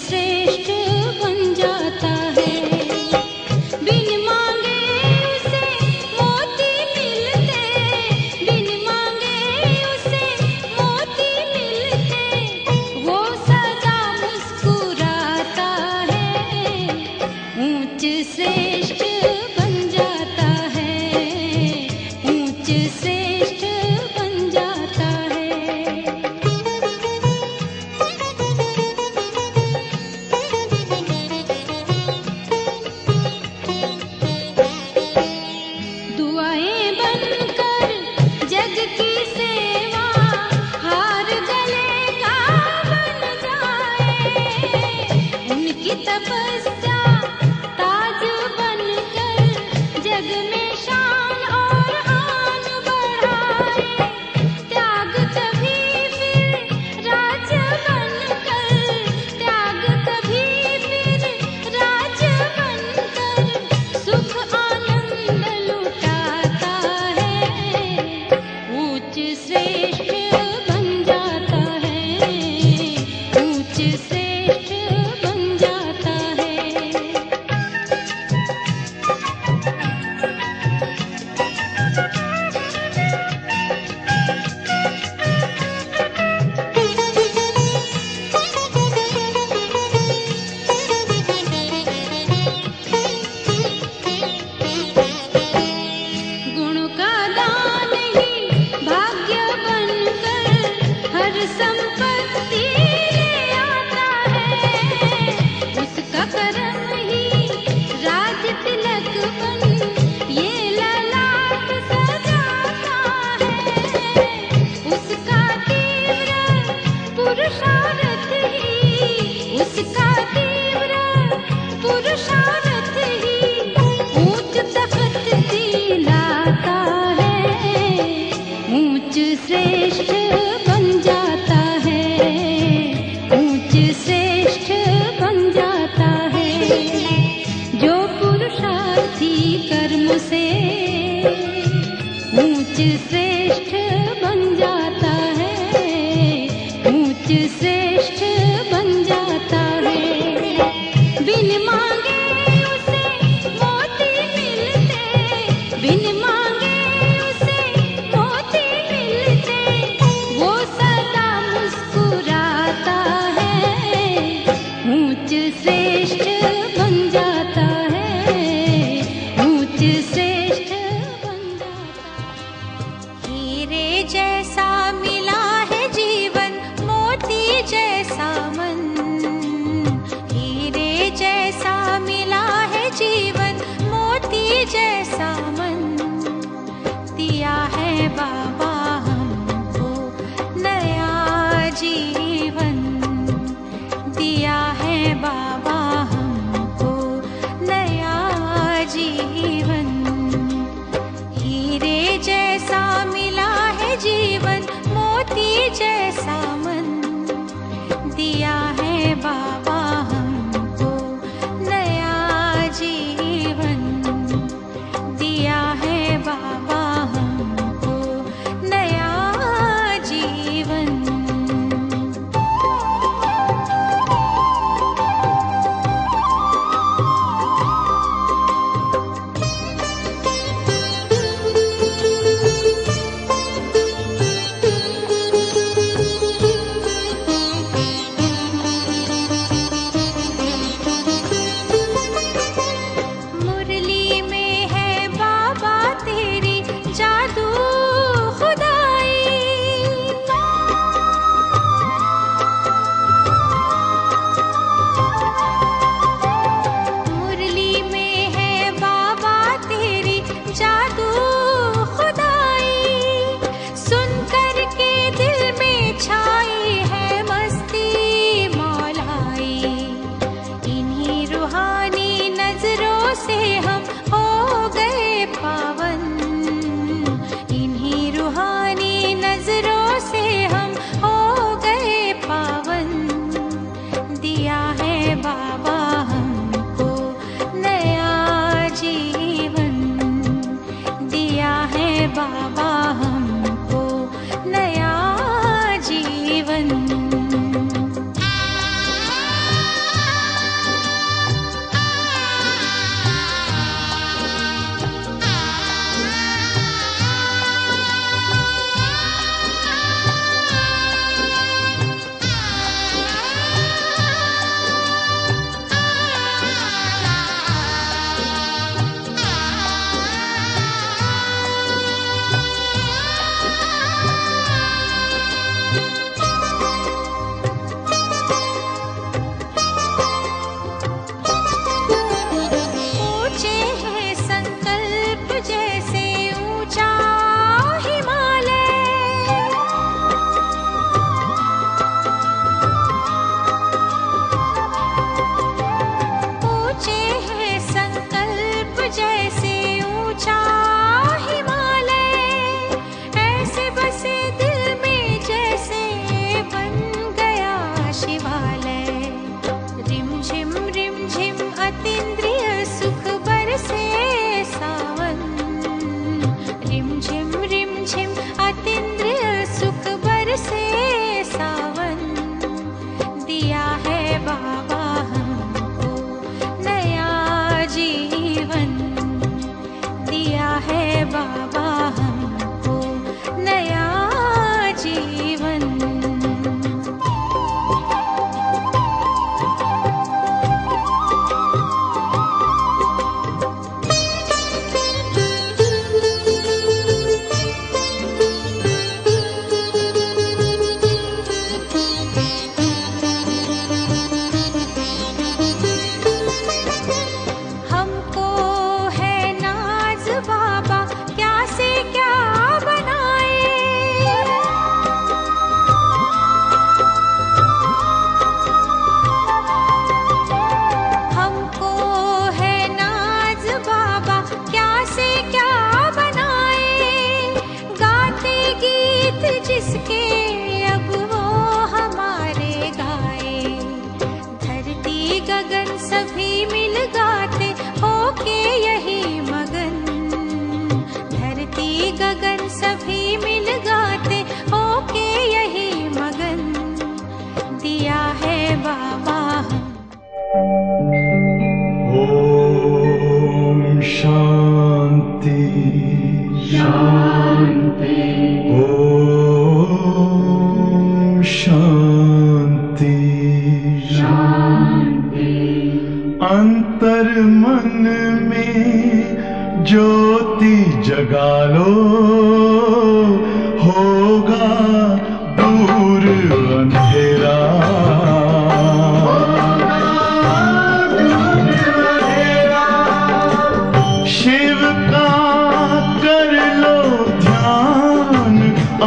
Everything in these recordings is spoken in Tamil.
श्रेष्ठ बन जाता है। बिन मांगे उसे मोती मिलते, बिन मांगे उसे मोती मिलते, वो सदा मुस्कुराता है। ऊंच श्रेष्ठ बन जाता है, ऊंच श्रेष्ठ बन जाता है। दुआएं बनकर जग की सेवा, हार गले का बन जाए। उनकी तपस्या ताज बनकर जग में शान और आन बढ़ाए। त्याग कभी फिर राज बनकर, त्याग कभी फिर राज बनकर सुख आनंद लुटाता है। ऊंच श्रेष्ठ बन जाता है, ऊंच श्रेष्ठ बन जाता है। गुणों का दान ही भाग्य बनकर हर संपत्ति ले आता है। उसका कर्म ही राज तिलक बन ये ललाट सजाता है। उसका तीव्र पुरुषार्थ ही, उसका तीव्र पुरुषार्थ ही ऊंच तख्त दिलाता है। ऊंच श्रेष्ठ बन जाता है, ऊंच श्रेष्ठ बन जाता है। जो पुरुषार्थी कर्म से ऊंच श्रेष्ठ बन जाता है, ऊंच श्रेष्ठ बन जाता है। बिन मांगे उसे मोती मिलते, बिन मांगे उसे मोती मिलते, वो सदा मुस्कुराता है। ऊंच श्रेष्ठ बन जाता है, ऊंच श्रेष्ठ बन जाता है। हीरे जैसा मिला है जीवन, मोती जैसा मन। हीरे जैसा मिला है जीवन, मोती जैसा मन। दिया है बाबा हमको नया जीवन, दिया है बाबा हमको नया जीवन। हीरे जैसा मिला है जीवन, मोती जैसा मन। दिया है बाबा हमको नया जीवन, दिया है बाबा हमको सभी मिल गाते होके यही मगन। धरती गगन सभी मिल गाते होके यही मगन। दिया है बाबा ओम शांति शांति ओम शांति शांति। अंतर मन में ज्योति जगा लो, होगा दूर अंधेरा। शिव का कर लो ध्यान, आ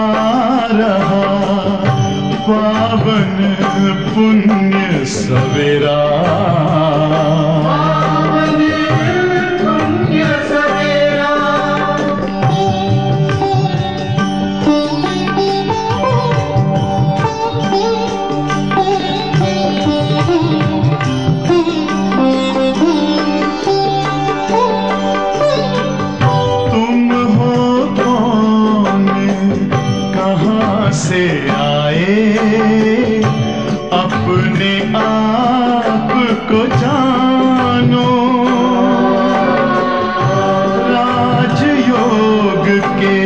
रहा पावन पुण्य सवेरा। से आए अपने आप को जानो, राजयोग के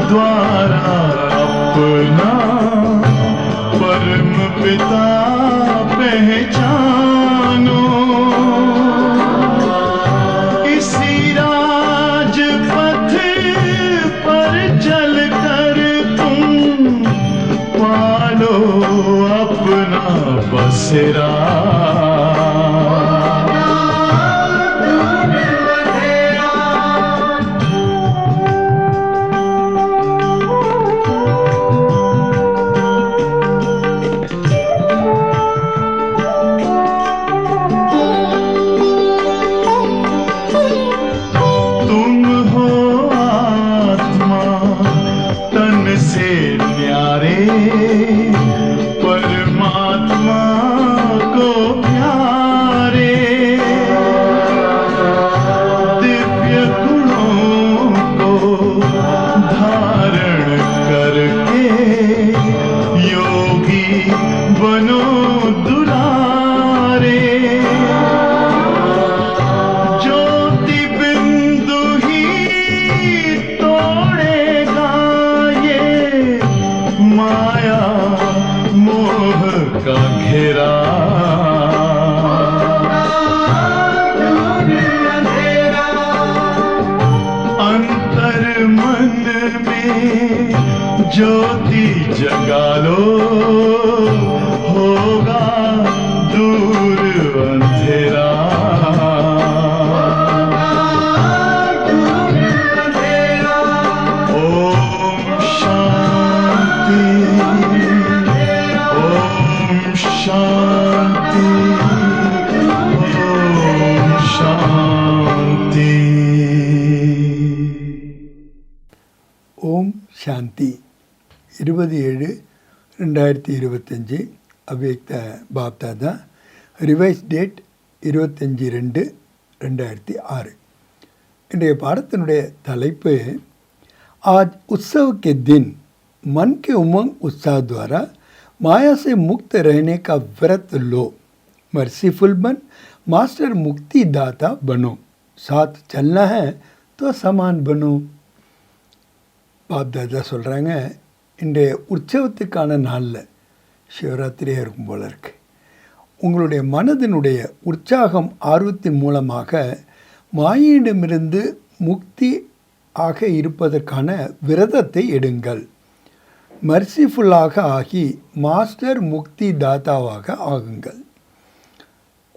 द्वारा अपना परम पिता पहचानो। इसी राजपथ पर चलकर पालो अपना बसेरा। तुम हो आत्मा तन से न्यारे, परमात्मा को प्यारे। दिव्य गुणों को धारण करके योगी बनो दुलारे। ज्योति बिंदु ही तोड़ेगा ये माया मोह का घेरा। अंतर मन में ज्योति जगा लो, होगा दूर अंधेरा। ओम शांति ओम शांति ओम शांति। ஓம் சாந்தி 27/2025 அவ்யக்த பாப்தாதா ரிவைஸ் டேட் 25/2/2006। இன்றைய பாடத்தினுடைய தலைப்பு आज उत्सव के दिन मन के उमंग उत्साह द्वारा माया से मुक्त रहने का व्रत लो, मर्सीफुल बन, मास्टर मुक्ति दाता बनो, साथ चलना है तो समान बनो। பாப் தாதா சொல்கிறாங்க, இன்றைய உற்சவத்துக்கான நாளில் சிவராத்திரியாக இருக்கும் போல இருக்கு. உங்களுடைய மனதினுடைய உற்சாகம் ஆர்வத்தின் மூலமாக மாயிடமிருந்து முக்தி ஆக இருப்பதற்கான விரதத்தை எடுங்கள். மர்சிஃபுல்லாக ஆகி மாஸ்டர் முக்தி தாத்தாவாக ஆகுங்கள்.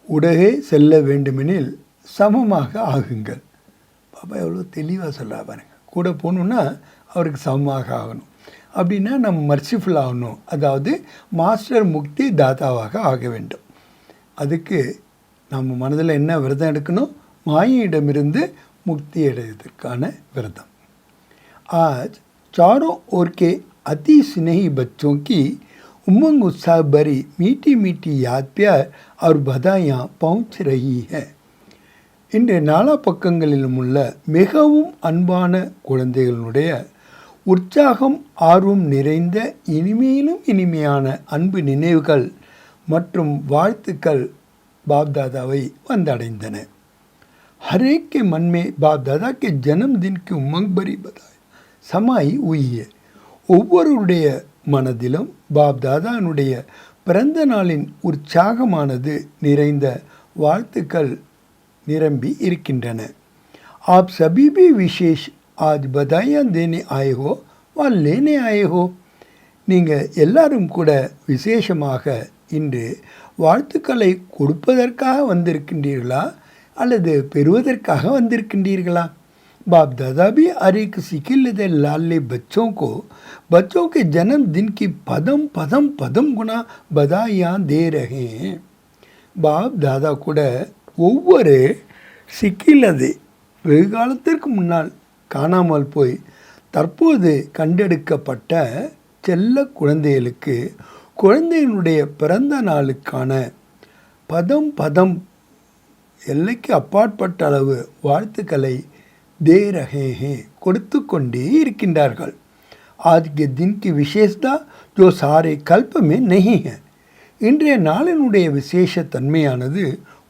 உடகே செல்ல வேண்டுமெனில் சமமாக ஆகுங்கள். பாபா எவ்வளோ தெளிவாக சொல்ல பாருங்க. கூட போகணுன்னா அவருக்கு சமமாக ஆகணும். அப்படின்னா நம்ம மர்சிஃபுல் ஆகணும், அதாவது மாஸ்டர் முக்தி தாத்தாவாக ஆக வேண்டும். அதுக்கு நம்ம மனதில் என்ன விரதம் எடுக்கணும்? மாயிடமிருந்து मुक्ति अடைவதற்கான விரதம்। आज चारों ओर के अति स्नेही बच्चों की उमंग उत्साह भरी मीठी मीठी याद प्यार और बधाइयाँ पहुँच रही है. இன்று நாலா பக்கங்களிலும் உள்ள மிகவும் அன்பான குழந்தைகளுடைய உற்சாகம் ஆர்வம் நிறைந்த இனிமையிலும் இனிமையான அன்பு நினைவுகள் மற்றும் வாழ்த்துக்கள் பாப்தாதாவை வந்தடைந்தன. हर एक के मन में बाप दादा के जन्मदिन की उमंग भरी बधाई समाई हुई है. ஒவ்வொருடைய மனதிலும் பாப் தாதானுடைய பிறந்த நாளின் உற்சாகமானது நிறைந்த வாழ்த்துக்கள் निरंबी இருக்கின்றன. आप सभी भी विशेष आज बधाइयाँ देने आए हो व लेने आए हो. நீங்கள் எல்லாரும் கூட விசேஷமாக இன்று வாழ்த்துக்களை கொடுப்பதற்காக வந்திருக்கின்றீர்களா அல்லது பெறுவதற்காக வந்திருக்கின்றீர்களா? बाप दादा भी हर एक सिखिले लाले बच्चों के जन्मदिन की पदम पदम पदम गुना बधाइयाँ दे रहे हैं. बाप दादा கூட ஒவ்வொரு சிக்கிலது வெகு காலத்திற்கு முன்னால் காணாமல் போய் தற்போது கண்டெடுக்கப்பட்ட செல்ல குழந்தைகளுக்கு குழந்தையினுடைய பிறந்த நாளுக்கான பதம் பதம் எல்லைக்கு அப்பாற்பட்ட அளவு வாழ்த்துக்களை दे रहे हैं கொடுத்து கொண்டே இருக்கின்றார்கள். आज के दिन की विशेषता जो सारे कल्प में नहीं है. இன்றைய நாளினுடைய விசேஷ தன்மையானது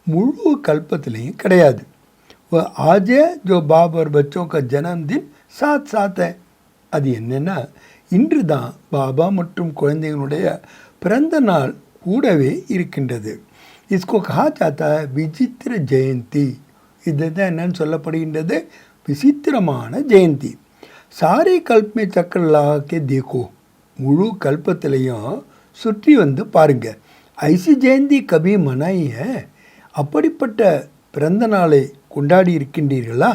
முழு கல்பத்திலையும் கிடையாது. आज है जो बाप और बच्चों का जन्मदिन साथ साथ है. அது என்னன்னா இன்று தான் பாபா மற்றும் குழந்தைகளுடைய பிறந்த நாள் கூடவே இருக்கின்றது. इसको कहा जाता है विचित्र जयंती. இதுதான் என்னன்னு சொல்லப்படுகின்றது விசித்திரமான ஜெயந்தி. सारे कल्प में चक्कर लगा के देखो. முழு கல்பத்திலையும் சுற்றி வந்து பாருங்க. ऐसी जयंती कभी मनाई है? அப்படிப்பட்ட பிறந்த நாளை கொண்டாடி இருக்கின்றீர்களா?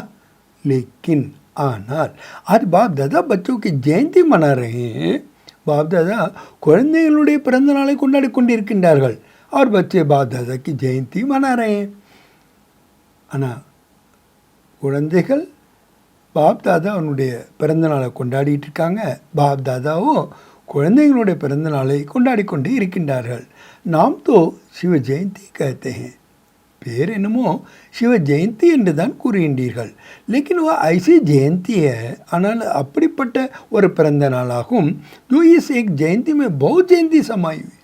लेकिन ஆனால் आज बाप दादा बच्चों की जयंती मना रहे हैं. बाप दादा குழந்தைகளுடைய பிறந்த நாளை கொண்டாடி கொண்டிருக்கின்றார்கள். और बच्चे बाप दादा की जयंती मना रहे हैं. ஆனால் குழந்தைகள் பாப் தாதா அவனுடைய பிறந்த நாளை கொண்டாடிட்டு இருக்காங்க. பாப் தாதாவும் குழந்தைகளுடைய பிறந்த நாளை கொண்டாடி கொண்டு இருக்கின்றார்கள். நாம் தோ சிவ ஜெயந்தி कहते हैं. பேர் என்னமோ சிவ ஜெயந்தி என்று தான் கூறுகின்றீர்கள். लेकिन वो ऐसी जयंती है. ஆனால் அப்படிப்பட்ட ஒரு பிறந்த நாளாகும். जो इस एक जयंती में बहुत जयंती समाई हुई.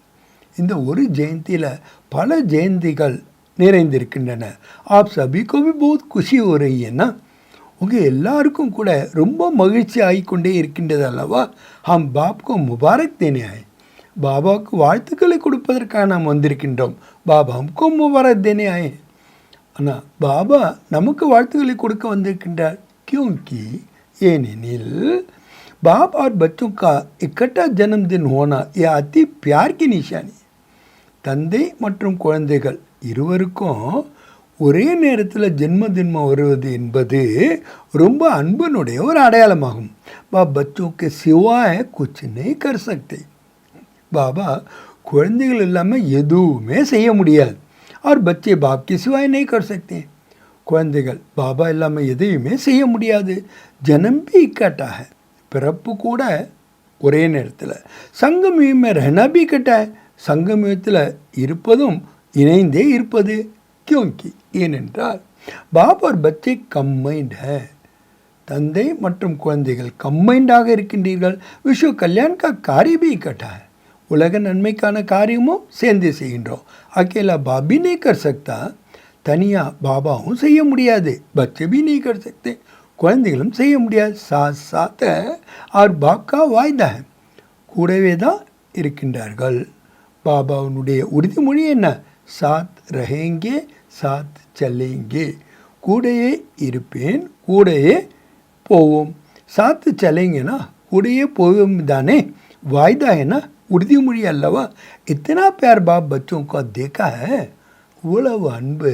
இந்த ஒரு ஜெயந்தியில் பல ஜெயந்திகள் நிறைந்திருக்கின்றன. आप सभी को भी बहुत खुशी हो रही है ना? உங்கள் எல்லாருக்கும் கூட ரொம்ப மகிழ்ச்சி ஆகிக்கொண்டே இருக்கின்றது அல்லவா? ஹம் பாப்கோ முபாரக் தேனே ஆய். பாபாவுக்கு வாழ்த்துக்களை கொடுப்பதற்காக நாம் வந்திருக்கின்றோம். பாபா ஹம்கோ முபாரக் தேனே ஆயே. ஆனால் பாபா நமக்கு வாழ்த்துக்களை கொடுக்க வந்திருக்கின்றார். क्योंकि ஏனெனில் बाप और बच्चों का इकट्ठा जन्मदिन होना यह अति प्यार की निशानी. தந்தை மற்றும் குழந்தைகள் இருவருக்கும் ஒரே நேரத்தில் ஜென்மதினம் வருவது என்பது ரொம்ப அன்பனுடைய ஒரு அடையாளமாகும். बाप बच्चों के सिवाय कुछ नहीं कर सकते. பாபா குழந்தைகள் இல்லாமல் எதுவுமே செய்ய முடியாது. और बच्चे बाप के सिवाय नहीं कर सकते. குழந்தைகள் பாபா இல்லாமல் எதையுமே செய்ய முடியாது. जन्म भी इकट्ठा है. பிறப்பு கூட ஒரே நேரத்தில். संगम युग में रहना भी इकट्ठा है. संगम युगத்தில் இருப்பதும் இணைந்தே இருப்பது. क्योंकि ஏனென்றால் பாப் और बच्चे கம்பைன்ட் है. தந்தை மற்றும் குழந்தைகள் கம்பைண்டாக இருக்கின்றீர்கள். விஸ்வ கல்யாண் கா காரிய भी इकट्ठा है. உலக நன்மைக்கான காரியமும் சேர்ந்து செய்கின்றோம். அக்கேலா பாப் भी नहीं कर सकता. தனியாக பாபாவும் செய்ய முடியாது. बच्चे भी नहीं कर सकते. குழந்தைகளும் செய்ய முடியாது. साथ साथ और बाप का वायदा है. கூடவே தான் இருக்கின்றார்கள். பாபாவுடைய உறுதிமொழி என்ன? சாத் ரஹேங்கே சாத் சலேங்கே. கூடையே இருப்பேன், கூடையே போவோம். சாத்து சலேங்கன்னா கூடையே போவோம் தானே. வாய்தா என்ன? உறுதிமொழி அல்லவா? இத்தனா प्यार बाप बच्चों को देखा है. இவ்வளவு அன்பு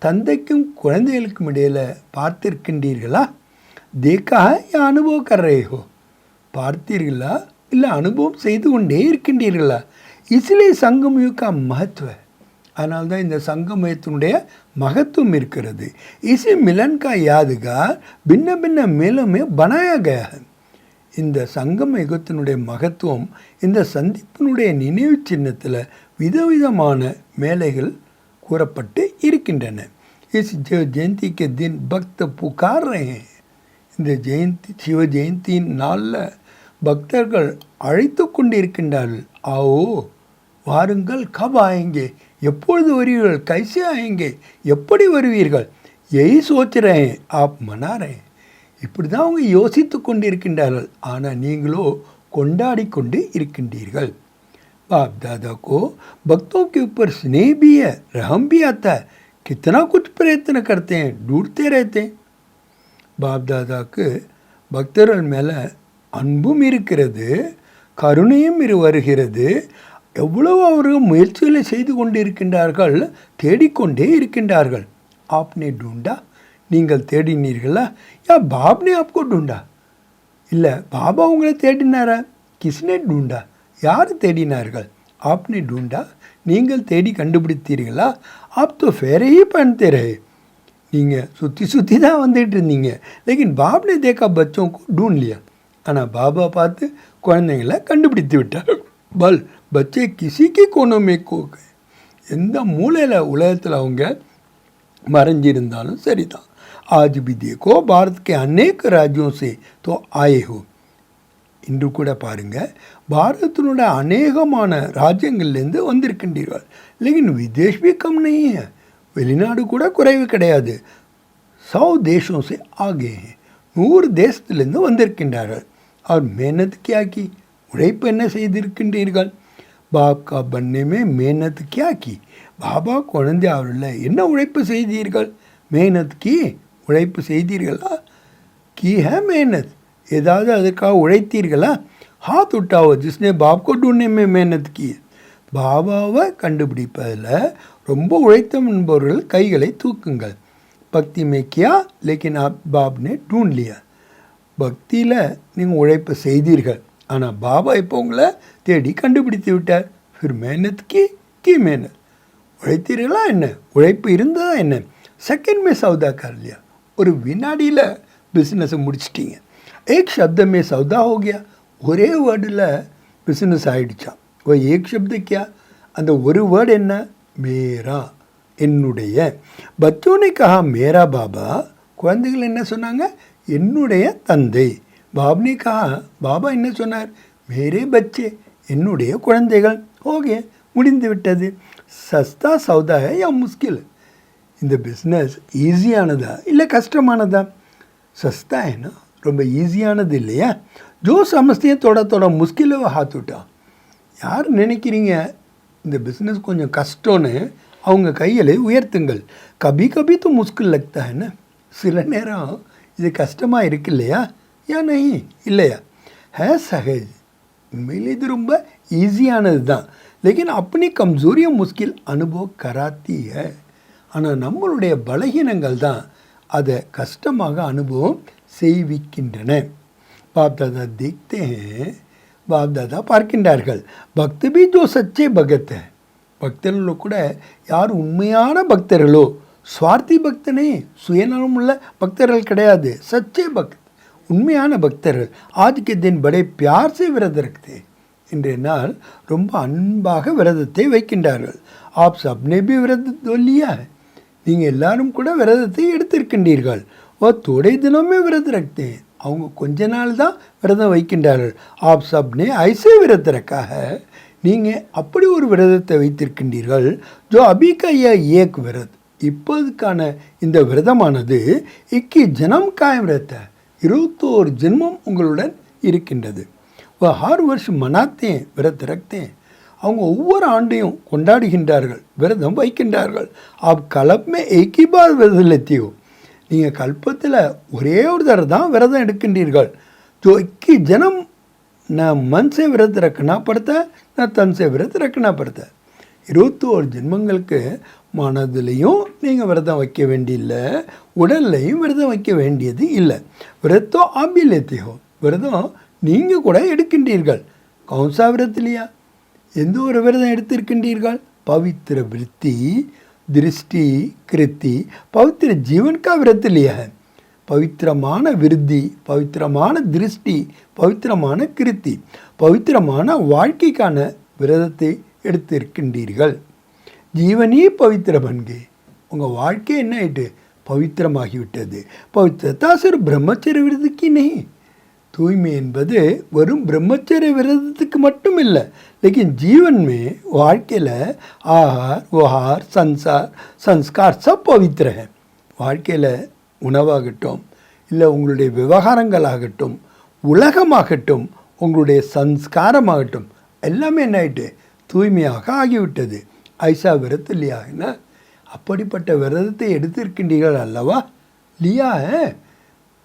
தந்தைக்கும் குழந்தைகளுக்கும் இடையில் பார்த்திருக்கின்றீர்களா? देखा है या अनुभव कर रहे हो? பார்த்தீர்களா இல்லை அனுபவம் செய்து கொண்டே இருக்கின்றீர்களா? इसलिए संगम युग का महत्व है. அதனால தான் இந்த சங்கமயத்தினுடைய மகத்துவம் இருக்கிறது. इसी मिलन का यादगार भिन्न भिन्न मेलों में बनाया गया है. இந்த சங்கம யுகத்தினுடைய மகத்துவம் இந்த சந்திப்பினுடைய நினைவு சின்னத்தில் விதவிதமான மேலைகள் கூறப்பட்டு இருக்கின்றன. इस जयंती के दिन भक्त पुकार रहे हैं. இந்த ஜெயந்தி சிவ ஜெயந்தியின் நாளில் பக்தர்கள் அழைத்து கொண்டிருக்கின்றார்கள். आओ வாருங்கள், கப் ஆயேங்கே, எப்பொழுது வருவீர்கள், கைசே ஆயேங்கே, எப்படி வருவீர்கள், यही सोच रहे हैं, आप मना रहे हैं. இப்படி தான் அவங்க யோசித்து கொண்டிருக்கின்றார்கள். ஆனால் நீங்களோ கொண்டாடி கொண்டு இருக்கின்றீர்கள். बाप दादा को भक्तों के ऊपर स्नेह भी है, रहम भी आता है. कितना कुछ प्रयत्न करते हैं, ढूंढते रहते हैं. பாப் தாதாக்கு பக்தர்கள் மேலே அன்பும் இருக்கிறது, கருணையும் வருகிறது. எவ்வளவு அவர்கள் முயற்சிகளை செய்து கொண்டு இருக்கின்றார்கள், தேடிக்கொண்டே இருக்கின்றார்கள். ஆப்னே ढूंढा, நீங்கள் தேடினீர்களா? யா பாப்னே ஆப்கோ ढूंढा? இல்லை, பாபா உங்களை தேடினாரா? கிஸ்னே ढूंढा, யார் தேடினார்கள்? ஆப்னே ढूंढा, நீங்கள் தேடி கண்டுபிடித்தீர்களா? ஆப் தோ ஃபேரே ஹி பஹன்தே ரஹே, நீங்கள் சுற்றி சுற்றி தான் வந்துட்டு இருந்தீங்க. லேக்கின் பாப்னே தேக்கா பச்சோं को ढूंढ लिया. ஆனால் பாபா பார்த்து குழந்தைங்களை கண்டுபிடித்து விட்டார். பல் பச்சே கிசிக்கு கோணமே கோக்கு, எந்த மூலையில் உலகத்தில் அவங்க மறைஞ்சிருந்தாலும் சரி தான். आज भी देखो भारत के अनेक राज्यों से तो आए हो. இன்று கூட பாருங்கள், பாரதத்தினுடைய அநேகமான ராஜ்யங்கள்லேருந்து வந்திருக்கின்றீர்கள். லேக்கின் விதேஷ் भी कम नहीं है, வெளிநாடு கூட குறைவு கிடையாது. 100 தேசம் से आगे हैं, 100 தேசத்திலிருந்து வந்திருக்கின்றார்கள். और मेहनत क्या की, உழைப்பு என்ன செய்திருக்கின்றீர்கள்? பாப் கா बनने में मेहनत क्या की, பாபா குழந்தை அவர்களில் என்ன உழைப்பு செய்தீர்கள்? मेहनत की, உழைப்பு செய்தீர்களா? की है मेहनत, ஏதாவது அதற்காக உழைத்தீர்களா? हाथ उठाओ जिसने बाप को ढूंढने में मेहनत की. பாபாவை கண்டுபிடிப்பதில் ரொம்ப உழைத்தம் என்பவர்கள் கைகளை தூக்குங்கள். பக்தி में किया लेकिन आप बाप ने ढूंढ लिया. பக்தியில் நீங்கள் உழைப்பு செய்தீர்கள், ஆனால் பாபா இப்போ உங்களை தேடி கண்டுபிடித்து விட்டார். फिर मेहनत की मेहनत, உழைத்தீர்களா என்ன? உழைப்பு இருந்ததா என்ன? செகண்ட் में सौदा कर लिया, ஒரு வினாடியில் பிஸ்னஸை முடிச்சிட்டிங்க. एक शब्द में सौदा हो गया, ஒரே வேர்டில் பிஸ்னஸ் ஆகிடுச்சான். वो एक शब्द क्या, அந்த ஒரு வேர்டு என்ன? மேரா, என்னுடைய. बच्चों ने कहा मेरा बाबा, குழந்தைகள் என்ன சொன்னாங்க? என்னுடைய தந்தை. बाप ने कहा, பாபா என்ன சொன்னார்? मेरे बच्चे, என்னுடைய குழந்தைகள். ஓகே, முடிந்து விட்டது. சஸ்தா சௌதா है या मुश्किल, இந்த பிஸ்னஸ் ஈஸியானதா இல்லை கஷ்டமானதா? சஸ்தா है ரொம்ப ஈஸியானது இல்லையா? ஜோ சமஸ்தே தோட தோட முஸ்கில் ஹாத் உட்டா, யார் நினைக்கிறீங்க இந்த பிஸ்னஸ் கொஞ்சம் கஷ்டம்னு அவங்க கைகளை உயர்த்துங்கள். கபி கபி तो मुश्किल लगता है ना, சில நேரம் இது கஷ்டமாக இருக்கு இல்லையா? யா நஹி, இல்லையா? है सहज, உண்மையில் இது ரொம்ப ஈஸியானது தான். लेकिन अपनी कमजोरियां मुश्किल अनुभव कराती है. ஆனால் நம்மளுடைய பலகீனங்கள் தான் அதை கஷ்டமாக அனுபவம் செய்விக்கின்றன. பாப் தாதா देखते हैं, பாப் தாதா பார்க்கின்றார்கள். பக்த भी जो सच्चे भगत है, பக்தர்களோ கூட யார் உண்மையான பக்தர்களோ, சுவார்த்தி பக்தனே, சுயநலம் உள்ள பக்தர்கள் கிடையாது, சச்சே பக்த், உண்மையான பக்தர்கள். ஆஜ் கே தின் படே பியார் से விரத ரखते, இன்றைய நாள் ரொம்ப அன்பாக விரதத்தை வைக்கின்றார்கள். ஆப் சப்னே भी விரத लिया है, நீங்கள் எல்லாரும் கூட விரதத்தை எடுத்திருக்கின்றீர்கள். ஓ தோடை தினமே விரத ரखते हैं, அவங்க கொஞ்ச நாள் தான் விரதம் வைக்கின்றார்கள். ஆப் சப்னே ஐசே விரத ரखा है, நீங்கள் அப்படி ஒரு விரதத்தை வைத்திருக்கின்றீர்கள். ஜோ அபிகா ஏக் விரத், இப்போதுக்கான இந்த விரதமானது 21 ஜனம் காயம் रहता है, 21 ஜென்மம் உங்களுடன் இருக்கின்றது. ஹர் வருஷம் மனாத்தே விரத ரखते हैं, அவங்க ஒவ்வொரு ஆண்டையும் கொண்டாடுகின்றார்கள், விரதம் வைக்கின்றார்கள். ஆப் கலப்மே ஏக்கி பார் விரத லத்தியோ, நீங்கள் கல்பத்தில் ஒரே ஒரு தடவை தான் விரதம் எடுக்கின்றீர்கள். ஜோ 21 ஜனம் நான் மன் से व्रत रखना पड़ता है, நான் தன் से व्रत रखना पड़ता है. 21 ஜென்மங்களுக்கு மனதிலையும் நீங்கள் விரதம் வைக்க வேண்டியில்லை, உடல்லையும் விரதம் வைக்க வேண்டியது இல்லை. விரதம் ஆபி लेते हो, விரதம் நீங்கள் கூட எடுக்கின்றீர்கள். கௌன்சா விரத் இல்லையா, எந்த ஒரு விரதம் எடுத்திருக்கின்றீர்கள்? பவித்திர விருத்தி, திருஷ்டி, கிருத்தி, பவித்திர ஜீவன் கா விரத் लिया है. பவித்திரமான விருத்தி, பவித்திரமான திருஷ்டி, பவித்திரமான கிருத்தி, பவித்திரமான வாழ்க்கைக்கான விரதத்தை எடுத்திருக்கின்றீர்கள். ஜீவனே பவித்திர பன்கே, உங்கள் வாழ்க்கை என்ன ஆயிட்டு பவித்திரமாகிவிட்டது. பவித்திரதா சிறு பிரம்மச்சரிய விரதத்துக்கு நெய், தூய்மை என்பது வெறும் பிரம்மச்சரிய விரதத்துக்கு மட்டும் இல்லை, लेकिन जीवन में வாழ்க்கையில் ஆஹார் ஓஹார் சன்ஸ்கார் சப் பவித்திர है. வாழ்க்கையில் உணவாகட்டும், இல்லை உங்களுடைய விவகாரங்களாகட்டும், உலகமாகட்டும், உங்களுடைய சன்ஸ்காரமாகட்டும், எல்லாமே என்ன ஆகிட்டு தூய்மையாக ஆகிவிட்டது. ஐசா விரத்து இல்லையாங்கன்னா அப்படிப்பட்ட விரதத்தை எடுத்திருக்கின்றீர்கள் அல்லவா? லியா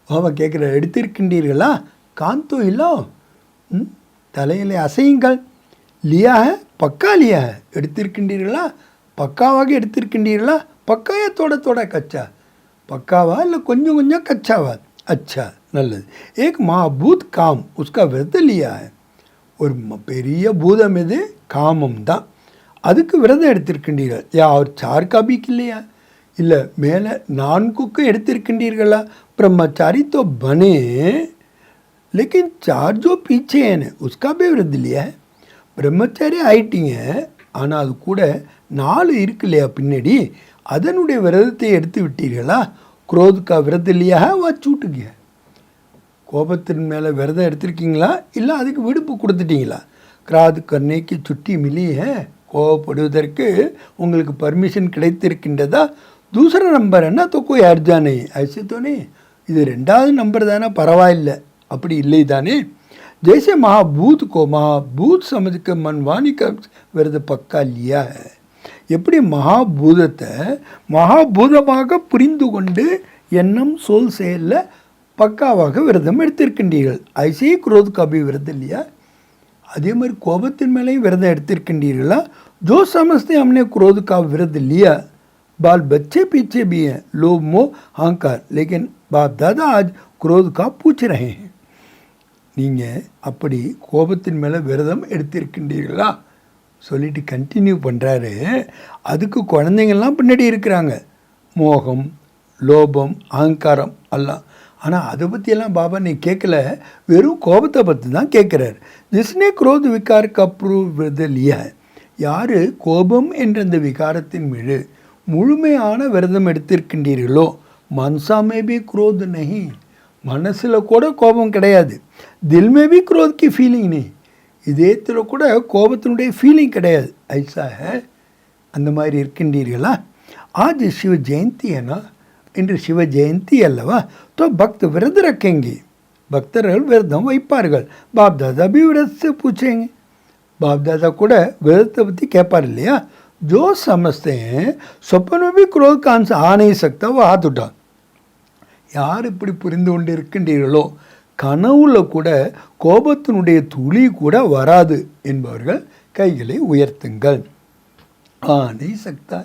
அவன் கேட்குற எடுத்திருக்கின்றீர்களா? காந்தோ இல்லோ தலையிலே அசையுங்கள். லியா பக்கா லியா எடுத்திருக்கின்றீர்களா? பக்காவாக எடுத்திருக்கின்றீர்களா? பக்காயா தோட கச்சா பக்காவா இல்லை கொஞ்சம் கொஞ்சம் கச்சாவா? अच्छा நல்லது. एक महाभूत काम उसका व्रत लिया है. ஒரு பெரிய பூதம் எது? காமம் தான். அதுக்கு விரதம் எடுத்திருக்கின்றீர்கள். யா और चार का भी இல்லையா? இல்லை மேலே 4க்கு எடுத்திருக்கின்றீர்களா? ब्रह्मचारी तो बने लेकिन 4 जो पीछे है उसका भी व्रत लिया है. பிரம்மச்சாரி ஆயிட்டீங்க, ஆனால் அது கூட 4 இருக்கு இல்லையா பின்னாடி, அதனுடைய விரதத்தை எடுத்து விட்டீர்களா? குரோதுக்கா விரதம் இல்லையா? வா சூட்டுங்க. கோபத்தின் மேலே விரதம் எடுத்திருக்கீங்களா? இல்லை அதுக்கு விடுப்பு கொடுத்துட்டீங்களா? கிராது கர்ணைக்கு சுட்டி மில்லிய கோபப்படுவதற்கு உங்களுக்கு பர்மிஷன் கிடைத்திருக்கின்றதா? தூசர நம்பர் என்ன தொக்கோ யார்ஜானே ஐசித்தோனே, இது 2வது நம்பர் தானே, பரவாயில்லை அப்படி இல்லை தானே. जैसे महाभूत को महाभूत समझ कर मनवानी का விரத பக்கா लिया है. எப்படி மகாபூதத்தை மகாபூதமாக புரிந்து கொண்டு எண்ணம் சொல் செயலில் பக்காவாக விரதம் எடுத்திருக்கின்றீர்கள். ஐசே குரோத் கபி விரதம் இல்லையா? அதே மாதிரி கோபத்தின் மேலேயும் விரதம் எடுத்திருக்கின்றீர்களா? जो समझते हमने क्रोध का व्रत लिया, बाल बच्चे पीछे भी हैं, लोभ मोह अहंकार, लेकिन बाप दादा आज क्रोध का पूछ रहे हैं. நீங்கள் அப்படி கோபத்தின் மேலே விரதம் எடுத்திருக்கின்றீர்களா சொல்லிட்டு கண்டினியூ பண்ணுறாரு. அதுக்கு குழந்தைங்கள்லாம் பின்னாடி இருக்கிறாங்க, மோகம், லோபம், அகங்காரம் எல்லாம். ஆனால் அதை பற்றியெல்லாம் பாபா நீ கேட்கல, வெறும் கோபத்தை பற்றி தான் கேட்குறாரு. ஜிஸ்னே குரோத் விகார் கப்ரு விரதம் லியா, யார் கோபம் என்ற அந்த விகாரத்தின் மீது முழுமையான விரதம் எடுத்திருக்கின்றீர்களோ, மன்சாமே பி குரோத் நஹி, மனசில் கூட கோபம் கிடையாது. தில்மே பி குரோத் கி ஃபீலிங் நீ, இதயத்தில் கூட கோபத்தினுடைய ஃபீலிங் கிடையாது. ஐசா அந்த மாதிரி இருக்கின்றீர்களா? ஆஜ் சிவ ஜெயந்தி ஏன்னா, இன்று சிவ ஜெயந்தி அல்லவா? தோ பக்த விரத ரக்கேங்கி, பக்தர்கள் விரதம் வைப்பார்கள். பாப் தாதா பி விரதத்தை பூச்சேங்க, பாப் தாதா கூட விரதத்தை பற்றி கேட்பார் இல்லையா? जो समझते हैं स्वप्न में भी क्रोध का अंश आ नहीं सकता वो हाथ उठा. யார் இப்படி புரிந்து கொண்டு இருக்கின்றீர்களோ, கனவுல கூட கோபத்தினுடைய துளி கூட வராது என்பவர்கள் கைகளை உயர்த்துங்கள். நெய் சக்தா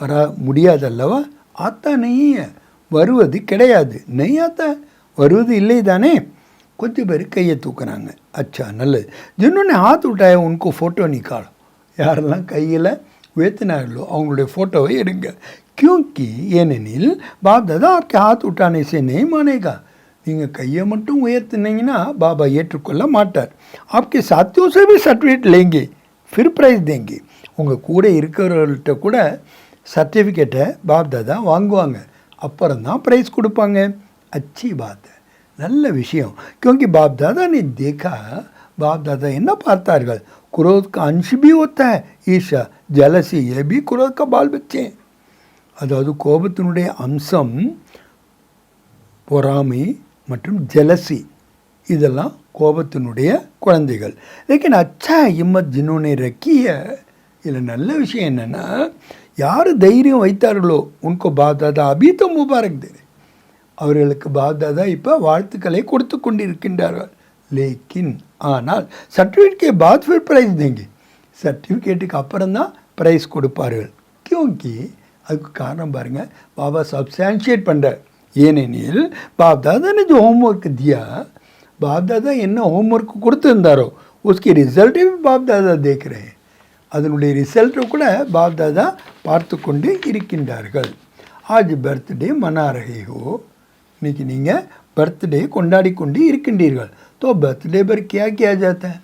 வர முடியாதல்லவா? ஆத்தா நெய்ய வருவது கிடையாது, நெய் ஆத்தா வருவது இல்லை தானே. கொஞ்சம் பேர் கையை தூக்குறாங்க. அச்சா நல்லது. ஜின்னொன்னே ஹாத் உட்டாய உனக்கு ஃபோட்டோ நிக்காலும், யாரெல்லாம் கையில் உயர்த்தினார்களோ அவங்களுடைய ஃபோட்டோவை எடுங்க. क्योंकि ஏனெனில் பாப் தாதா आपके हाथ उठाने से नहीं मानेगा. நீங்கள் கையை மட்டும் உயர்த்தினீங்கன்னா பாபா ஏற்றுக்கொள்ள மாட்டார். आपके साथियों से भी सर्टिफिकेट लेंगे, फिर प्राइज देंगे. உங்கள் கூட இருக்கிறவர்கள்ட்ட கூட சர்டிஃபிகேட்டை பாப் தாதா வாங்குவாங்க, அப்புறம் தான் ப்ரைஸ் கொடுப்பாங்க. अच्छी बात है, நல்ல விஷயம். क्योंकि बाप दादा ने देखा, बाप दादा என்ன பார்த்தார்கள்? क्रोध का अंश भी होता है, ईर्ष्या, जलसी, ये भी क्रोध का बाल बच्चे. அதாவது கோபத்தினுடைய அம்சம் பொறாமை மற்றும் ஜலசி, இதெல்லாம் கோபத்தினுடைய குழந்தைகள். லேக்கின் அச்சா ஹிம்மத் ஜின்னோனே ரக்கிய, இதில் நல்ல விஷயம் என்னென்னா, யார் தைரியம் வைத்தார்களோ உनको பாப் தாதா அபி तो முபாரக் दे, அவர்களுக்கு பாப் தாதா இப்போ வாழ்த்துக்களை கொடுத்து கொண்டு இருக்கின்றார்கள். லேக்கின் ஆனால் சர்டிஃபிகேட்கே பாத் ஃபிர் ப்ரைஸ் தேங்க, சர்டிஃபிகேட்டுக்கு அப்புறம் தான் ப்ரைஸ் கொடுப்பார்கள். கியோங்கி அதுக்கு காரணம் பாருங்கள், பாபா சப்ஸ்டான்ஷியேட் பண்ணுறார். ஏனெனில் பாப் தாதா ने जो होमवर्क दिया, பாப் தாதா என்ன ஹோம்ஒர்க் கொடுத்துருந்தாரோ उसकी रिजल्ट भी பாப் தாதா देख रहे हैं, அதனுடைய ரிசல்ட்டை கூட பாப் தாதா பார்த்து கொண்டு இருக்கின்றார்கள். आज बर्थडे मना रहे हो, இன்னைக்கு நீங்கள் பர்த்டே கொண்டாடி கொண்டு இருக்கின்றீர்கள். तो बर्थडे पर क्या किया जाता है?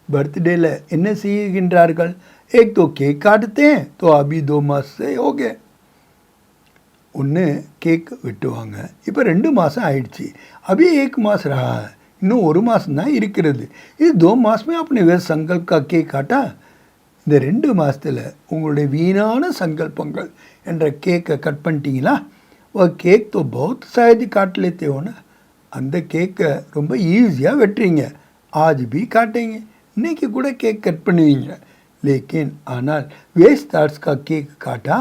बर्थडेல என்ன செய்கின்றார்கள்? एक तो केक काटते हैं, तो अभी 2 मास से हो गए. ஒன்று கேக் வெட்டுவாங்க, இப்போ 2 மாதம் ஆயிடுச்சு. अभी 1 मास रहा है, இன்னும் 1 மாதம் தான் இருக்கிறது. இது 2 मास में आपने वे संकल्प का केक काटा. இந்த 2 மாதத்தில் உங்களுடைய வீணான சங்கல்பங்கள் என்ற கேக்கை கட் பண்ணிட்டீங்களா? वो केक तो बहुत शायद काट लेते हो ना. அந்த கேக்கை ரொம்ப ஈஸியாக வெட்டுறீங்க. आज भी काटेंगे, இன்னைக்கு கூட கேக் கட் பண்ணுவீங்க. लेकिन ஆனால் வேஸ்ட் தாட்ஸ் का केक काटा,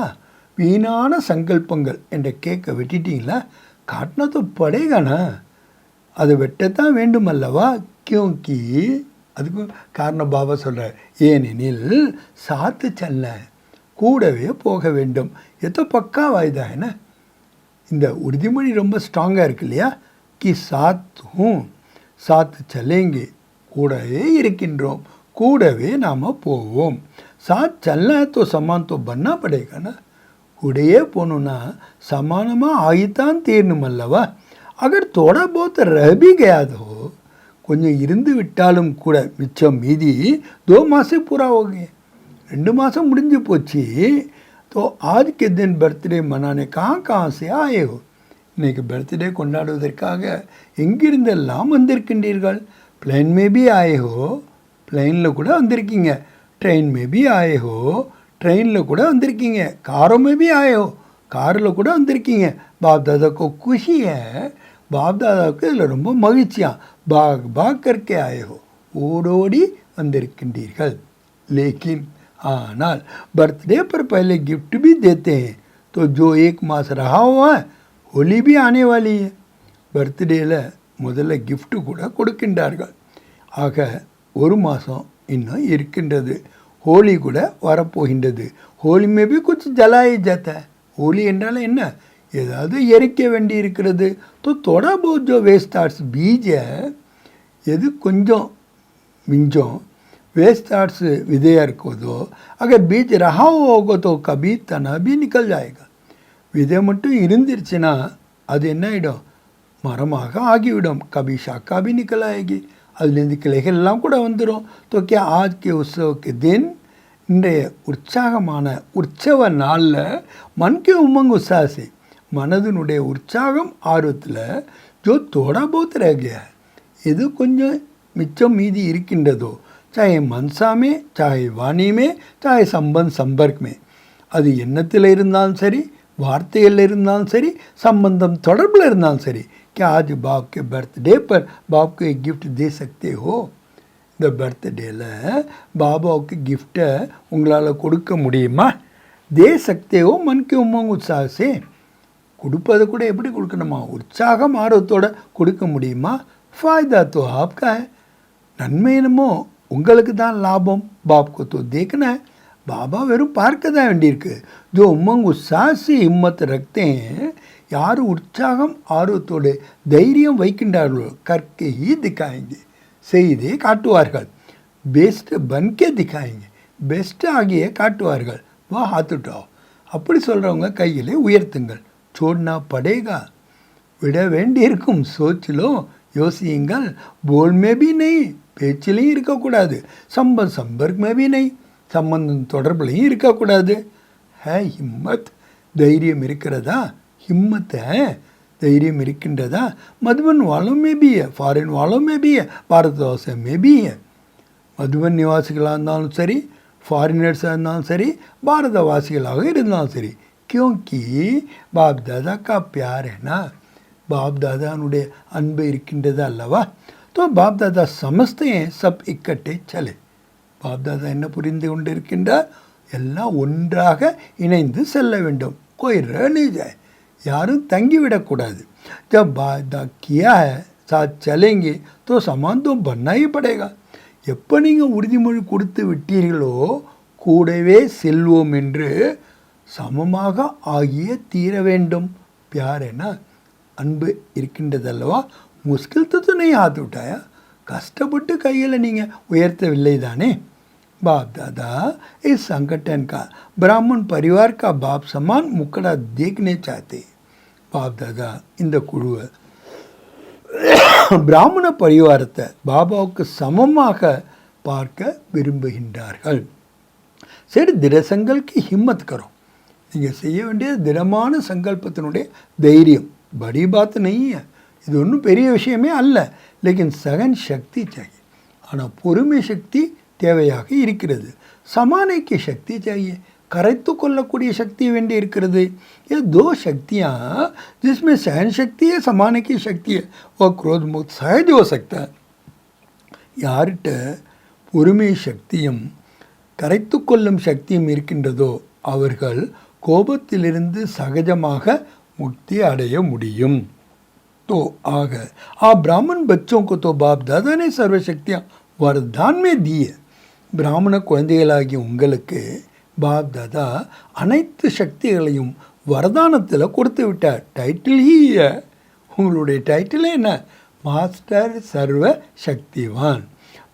வீணான சங்கல்பங்கள் என்ற கேக்கை வெட்டிட்டீங்களா? காட்டினா तो पड़ेगा ना. அதை வெட்டத்தான் வேண்டும் அல்லவா? क्योंकि அதுக்கு காரணம் பாபா சொல்கிறார், ஏனெனில் சாத்து செல்ல கூடவே போக வேண்டும். எத்தோ பக்கா வாய்தா என்ன? இந்த உறுதிமொழி ரொம்ப ஸ்ட்ராங்காக இருக்கு இல்லையா? कि साथ हूँ, साथ चलेंगे, கூடவே இருக்கின்றோம், கூடவே நாம் போவோம். साथ चलना है तो समान तो बनना पड़ेगा ना. கூடையே போகணுன்னா சமானமாக ஆகித்தான் தீரணும் அல்லவா? अगर थोड़ा बहुत रह भी गया तो கொஞ்சம் இருந்து விட்டாலும் கூட மிச்சம் மீதி 2 मास से पूरा हो गए, 2 மாதம் முடிஞ்சு போச்சு. तो आज के दिन बर्थडे मनाने कहाँ से आए हो? இன்னைக்கு பர்த்டே கொண்டாடுவதற்காக எங்கிருந்தெல்லாம் வந்திருக்கின்றீர்கள்? प्लेन में भी आए हो, प्लेनिல் கூட வந்திருக்கீங்க. ट्रेन में भी आए हो, ट्रेनिல் கூட வந்திருக்கீங்க. कारों में भी आए हो, காரில் கூட வந்திருக்கீங்க. பாப் தாதாக்கு खुशी है, பாப் தாதாவுக்கு இதில் ரொம்ப மகிழ்ச்சியாக பாக் பாக் करके आए हो, ஓடோடி வந்திருக்கின்றீர்கள். लेकिन ஆனால் बर्थडे पर पहले गिफ्ट भी देते हैं, तो जो 1 मास रहा हुआ है होली भी आने वाली है. பர்த்டேயில் முதல்ல கிஃப்ட்டு கூட கொடுக்கின்றார்கள். ஆக 1 மாதம் இன்னும் இருக்கின்றது. ஹோலி கூட வரப்போகின்றது. ஹோலி में भी कुछ जलाया जाता है. ஹோலி என்றால் என்ன? ஏதாவது எரிக்க வேண்டி இருக்கிறது. तो थोड़ा बहुत जो वेस्ट थाट्स बीज है, எது கொஞ்சம் மிஞ்சம் वेस्ट थाट्स விதையாக இருக்குதோ, अगर बीज रहा होगा तो कभी तना भी निकल जाएगा. விதை மட்டும் இருந்துருச்சுன்னா அது என்ன ஆகிடும்? மரமாக ஆகிவிடும். கபி ஷாக்கா भी निकल आएगी, அதுலேருந்து கிளைகள்லாம் கூட வந்துடும். तो क्या आज के उत्सव के दिन, இன்றைய உற்சாகமான உற்சவ நாளில் மன்கே உமங் உற்சாக से மனதினுடைய உற்சாகம் ஆர்வத்தில் जो थोड़ा बहुत रह गया है, எது கொஞ்சம் மிச்சம் மீதி இருக்கின்றதோ, चाहे मनसा में, चाहे वाणी में, चाहे संबंध संपर्क में, அது எண்ணத்தில் இருந்தாலும் சரி, வார்த்தையில் இருந்தாலும் சரி, சம்பந்தம் தொடர்பில் இருந்தாலும் சரி, क्या आज बाप के बर्थडे पर बाप को एक गिफ्ट दे सकते हो? இந்த பர்த்டேயில் பாபாவுக்கு கிஃப்டை உங்களால் கொடுக்க முடியுமா? दे सकते हो मन के उमंग उत्साह से. கொடுப்பதை கூட எப்படி கொடுக்கணுமா? உற்சாகம் ஆர்வத்தோடு கொடுக்க முடியுமா? फ़ायदा तो आपका है, நன்மை என்னமோ உங்களுக்கு தான் லாபம். பாப்க்கு तो देखना है, பாபா வெறும் பார்க்க தான் வேண்டியிருக்கு. जो उमंग उत्साह से हिम्मत रखते हैं, யார் உற்சாகம் ஆர்வத்தோடு தைரியம் வைக்கின்றார்களோ, கற்கே ஹி திக்காயங்க, செய்தே காட்டுவார்கள். பெஸ்ட் பன்கே திக்காயங்க, பெஸ்ட் ஆகிய காட்டுவார்கள். வா ஹாத் உட்டாओ, அப்படி சொல்கிறவங்க கையிலே உயர்த்துங்கள். छोड़ना पड़ेगा, விட வேண்டியிருக்கும். சோச்சிலோ, யோசியுங்கள். போல் மே பி நெய், பேச்சிலையும் இருக்கக்கூடாது. சம்பந்த் சம்பர்க் மே பி நெய், சம்பந்தம் தொடர்புலையும் இருக்கக்கூடாது. ஹே ஹிம்மத், தைரியம் இருக்கிறதா? हिम्मत है, தைரியம் இருக்கின்றதா? मधुबन वालों में भी है, फॉरेन वालों में भी है, भारतवासियों में भी है. மதுபன் நிவாசிகளாக இருந்தாலும் சரி, ஃபாரினர்ஸாக இருந்தாலும் சரி, பாரதவாசிகளாக இருந்தாலும் சரி. क्योंकि बाप दादा का प्यार है ना, बाप दादाனுடைய அன்பு இருக்கின்றது அல்லவா? तो बाप दादा समझते हैं सब इकट्ठे चले. बाप दादा என்ன புரிந்து கொண்டு இருக்கின்றார்? எல்லாம் ஒன்றாக இணைந்து செல்ல வேண்டும். कोई रह नहीं जाए, யாரும் தங்கிவிடக்கூடாது. जब वादा किया है साथ चलेंगे तो समान तो बनना ही पड़ेगा. எப்போ நீங்கள் உறுதிமொழி கொடுத்து விட்டீர்களோ, கூடவே செல்வோம் என்று சமமாக ஆகிய தீர வேண்டும். प्यार है ना, அன்பு இருக்கின்றதல்லவா? முஸ்கில் तो नहीं हाथ उठाया, கஷ்டப்பட்டு கையில் நீங்கள் உயர்த்தவில்லை தானே. बाप दादा इस संगठन का ब्राह्मण परिवार का बाप समान मुकड़ा देखने चाहते. बाप दादा இந்த குழுவை பிராமண பரிவாரத்தை பாபாவுக்கு சமமாக பார்க்க விரும்புகின்றார்கள். சரி, திட சங்கல்கி ஹிம்மத் கரோ. நீங்கள் செய்ய வேண்டியது திடமான சங்கல்பத்தினுடைய தைரியம். படி பாத் நெய், இது ஒன்றும் பெரிய விஷயமே அல்ல. லேக்கின் சகன் சக்தி சாகிய. ஆனால் பொறுமை சக்தி தேவையாக இருக்கிறது. சமானைக்கு சக்தி சாகிய, கரைத்து கொள்ளக்கூடிய சக்தி வேண்டி இருக்கிறது. ये दो शक्तियाँ जिसमें सहन शक्ति है, समाने की शक्ति है, वह क्रोध मुक्त सहज हो सकता है. யார்கிட்ட பொறுமை சக்தியும் கரைத்து கொள்ளும் சக்தியும் இருக்கின்றதோ அவர்கள் கோபத்திலிருந்து சகஜமாக मुक्ति अடைய முடியும். तो आग आप ब्राह्मण बच्चों को तो बाप दादा ने सर्वशक्तियाँ वरदान में दी है. பிராமண குழந்தைகளாகிய உங்களுக்கு பாப் தாதா அனைத்து சக்திகளையும் வரதானத்தில் கொடுத்து விட்டார். டைட்டில் ஹீ, உங்களுடைய டைட்டில் என்ன? மாஸ்டர் சர்வ சக்திவான்.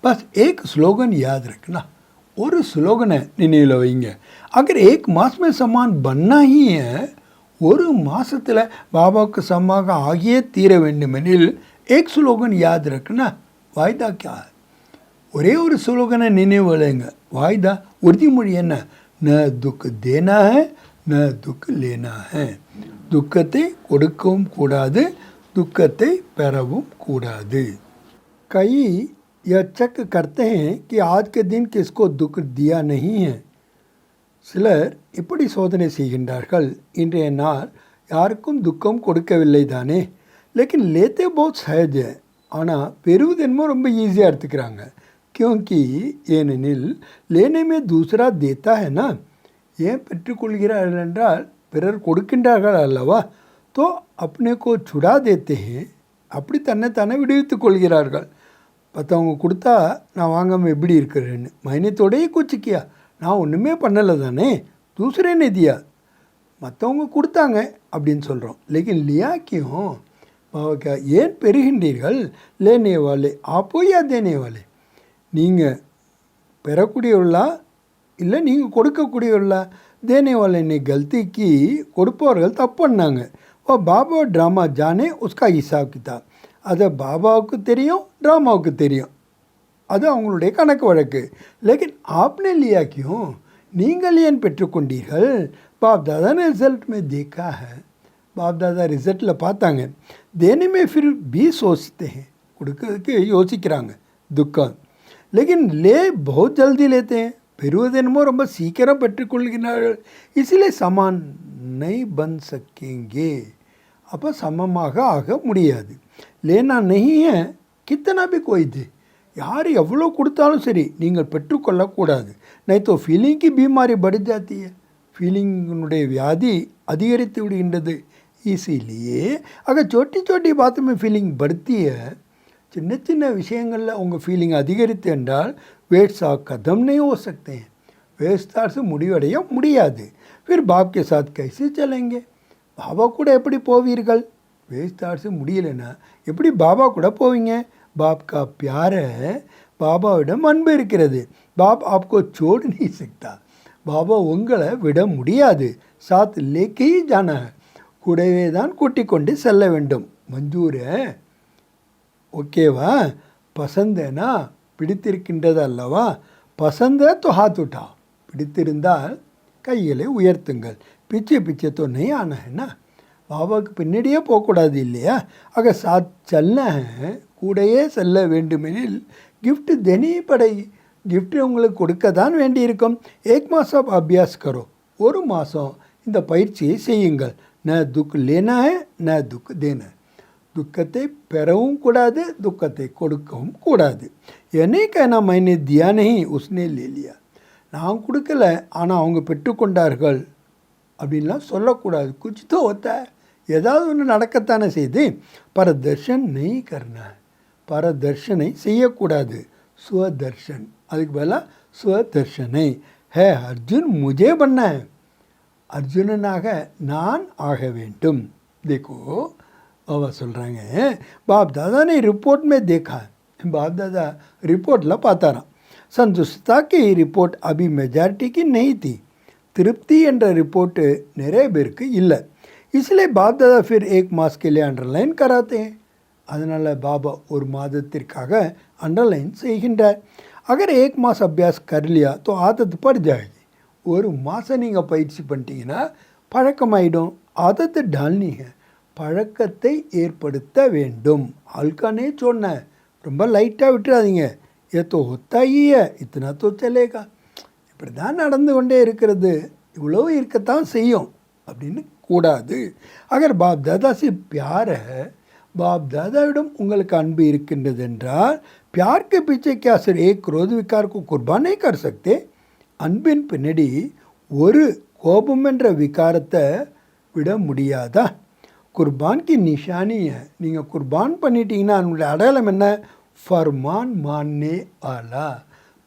பஸ் ஏக் ஸ்லோகன் याद रखना. ஒரு ஸ்லோகனை நினைவில் வைங்க. அகர் ஏக் மாஸ் में समान बनना ही है, ஒரு மாதத்தில் பாபாவுக்கு சமமாக ஆகியே தீர வேண்டுமெனில் ஏக் ஸ்லோகன் याद रखना. வாய்தா क्या है? ஒரே ஒரு ஸ்லோகனை நினைவுலைங்க. வாய்தா உறுதிமொழி என்ன? ந துக் தேனா है, न दुख लेना है. दुखத்தை கொடுக்கவும் கூடாது, दुखத்தை பெறவும் கூடாது. कई यह चेक करते हैं कि आज के दिन किसको दुख दिया नहीं है. சிலர் இப்படி சோதனை செய்கின்றார்கள், இன்றைய நாள் யாருக்கும் துக்கம் கொடுக்கவில்லை தானே. लेकिन लेते बहुत सहज है. ஆனால் பெறுவது என்னமோ ரொம்ப ஈஸியாக எடுத்துக்கிறாங்க. क्योंकि ஏனெனில் लेने में दूसरा देता है ना. ஏன் பெற்றுக்கொள்கிறார்கள் என்றால் பிறர் கொடுக்கின்றார்கள் அல்லவா. தோ அப்னேக்கோ சுடா தேத்தே ஹே, அப்படி தன்னை விடுவித்து கொள்கிறார்கள். மற்றவங்க கொடுத்தா நான் வாங்காமல் எப்படி இருக்கிறேன்னு. மைனத்தோடையே குச்சிக்கியா, நான் ஒன்றுமே பண்ணலை தானே, தூசரே நிதியா, மற்றவங்க கொடுத்தாங்க அப்படின்னு சொல்கிறோம். லேக்கின் லியாக்கியும் பாவக்கா ஏன் பெறுகின்றீர்கள்? லேனேவாலே ஆப்போ யா தேனேவாலே. நீங்கள் பெறக்கூடியவர்களா இல்லை நீங்கள் கொடுக்கக்கூடியவர்களா? தேனேவாலே ने गलती की, கொடுப்பவர்கள் தப்பு பண்ணாங்க. ஓ பாபா ட்ராமா ஜானே உஸ்கா ஹிசாப் கிதாப். அதை பாபாவுக்கு தெரியும், ட்ராமாவுக்கு தெரியும், அது அவங்களுடைய கணக்கு வழக்கு. லேக்கின் ஆப்னே லியா கியும், நீங்கள் ஏன் பெற்றுக்கொண்டீர்கள்? பாப் தாதா ने रिजल्ट में देखा है. பாப் தாதா ரிசல்ட்டில் பார்த்தாங்க. தேனே में फिर भी सोचते हैं, கொடுக்கறதுக்கு யோசிக்கிறாங்க, துக்கம். लेकिन ले बहुत जल्दी लेते हैं, பெறுவது என்னமோ ரொம்ப சீக்கிரம் பெற்றுக்கொள்கிறார்கள். இசிலே சமான் நை பன் சக்கேங்கே, அப்போ சமமாக ஆக முடியாது. லேனா நெய்ய கித்தனா பி கோய்து, யார் எவ்வளோ கொடுத்தாலும் சரி நீங்கள் பெற்றுக்கொள்ளக்கூடாது. நைத்தோ ஃபீலிங்க்கு பீமாரி படி ஜாத்திய, ஃபீலிங்கினுடைய வியாதி அதிகரித்து விடுகின்றது. இசிலியே ஆக சோட்டி சோட்டி பாத்துமே ஃபீலிங் படுத்திய, சின்ன சின்ன விஷயங்களில் உங்கள் ஃபீலிங் அதிகரித்து என்றால் வேட்ஸா கதம் नहीं हो सकते हैं, வேஸ்தார் से முடிவடைய முடியாது. फिर बाप के साथ कैसे चलेंगे, பாபா கூட எப்படி போவீர்கள்? வேஸ்தார் से முடியலைன்னா எப்படி பாபா கூட போவீங்க? பாப் கா प्यार है, பாபாவிடம் அன்பு இருக்கிறது. பாப் आपको छोड़ नहीं सकता, பாபா உங்களை விட முடியாது. साथ लेके ही जाना है, கூடவே தான் கூட்டிக் கொண்டு செல்ல வேண்டும். மஞ்சூர் ஓகேவா? பசந்தேனா பிடித்திருக்கின்றது அல்லவா? பசந்த तो हाथ उठा, பிடித்திருந்தால் கைகளை உயர்த்துங்கள். பிச்சை பிச்சை तो नहीं आना है ना, பாபாவுக்கு பின்னாடியே போகக்கூடாது இல்லையா? ஆக சாத் செல்ல கூடையே செல்ல வேண்டுமெனில் கிஃப்ட் தேனி படை, கிஃப்ட் உங்களுக்கு கொடுக்க தான் வேண்டியிருக்கும். ஏக் மாதம் அபியாஸ் கரோ, ஒரு மாதம் இந்த பயிற்சியை செய்யுங்கள். ந துக் லேனா ஹை ந துக் தேனா, துக்கத்தை பெறவும் கூடாது, துக்கத்தை கொடுக்கவும் கூடாது. என்னை कहना मैंने दिया नहीं उसने ले लिया, நான் கொடுக்கல ஆனால் அவங்க பெற்றுக்கொண்டார்கள் அப்படின்லாம் சொல்லக்கூடாது. குछ तो होता है, ஏதாவது ஒன்று நடக்கத்தானே செய்து. பரதர்ஷன் நெய் கர்னா, பரதர்ஷனை செய்யக்கூடாது. ஸ்வதர்ஷன், அதுக்கு பதிலாக ஸ்வதர்ஷனை. ஹே அர்ஜுன் முஜே பண்ண, அர்ஜுனனாக நான் ஆக வேண்டும். देखो बाबा சொல்கிறாங்க, பாப் தாதா ने रिपोर्ट में देखा, बाप दादा रिपोर्टला பார்த்தாராம். संतुष्टता की रिपोर्ट अभी मेजॉरिटी की नहीं थी, திருப்தி என்ற ரிப்போர்ட்டு நிறைய பேருக்கு இல்லை. इसलिए बाप दादा फिर एक मास के लिए अंडरलाइन कराते हैं, அதனால் பாபா ஒரு மாதத்திற்காக अंडरलाइन செய்கின்றார். अगर एक मास अभ्यास कर लिया तो आदत पड़ जाएगी. ஒரு மாதம் நீங்கள் பயிற்சி பண்ணிட்டீங்கன்னா பழக்கமாயிடும். आदत डालनी है, பழக்கத்தை ஏற்படுத்த வேண்டும். हल्का नहीं छोड़ना है, ரொம்ப லைட்டாக விட்டுறாதீங்க. ये तो होता ही है, इतना तो चलेगा. இப்படி தான் நடந்து கொண்டே இருக்கிறது, இவ்வளோ இருக்கத்தான் செய்யும் அப்படின்னு கூடாது. अगर बाप दादा से प्यार है, बाप दादाவிடம் உங்களுக்கு அன்பு இருக்கின்றது என்றால் प्यार के पीछे क्या सिर्फ एक क्रोध विकार को कुर्बान नहीं कर सकते. அன்பின் பின்னாடி ஒரு கோபம் என்ற விகாரத்தை விட முடியாதா? குர்பான் கி நிஷானி நீங்கள் குர்பான் பண்ணிட்டீங்கன்னா அதனுடைய அடையாளம் என்ன? ஃபர்மான் மான்னே ஆலா,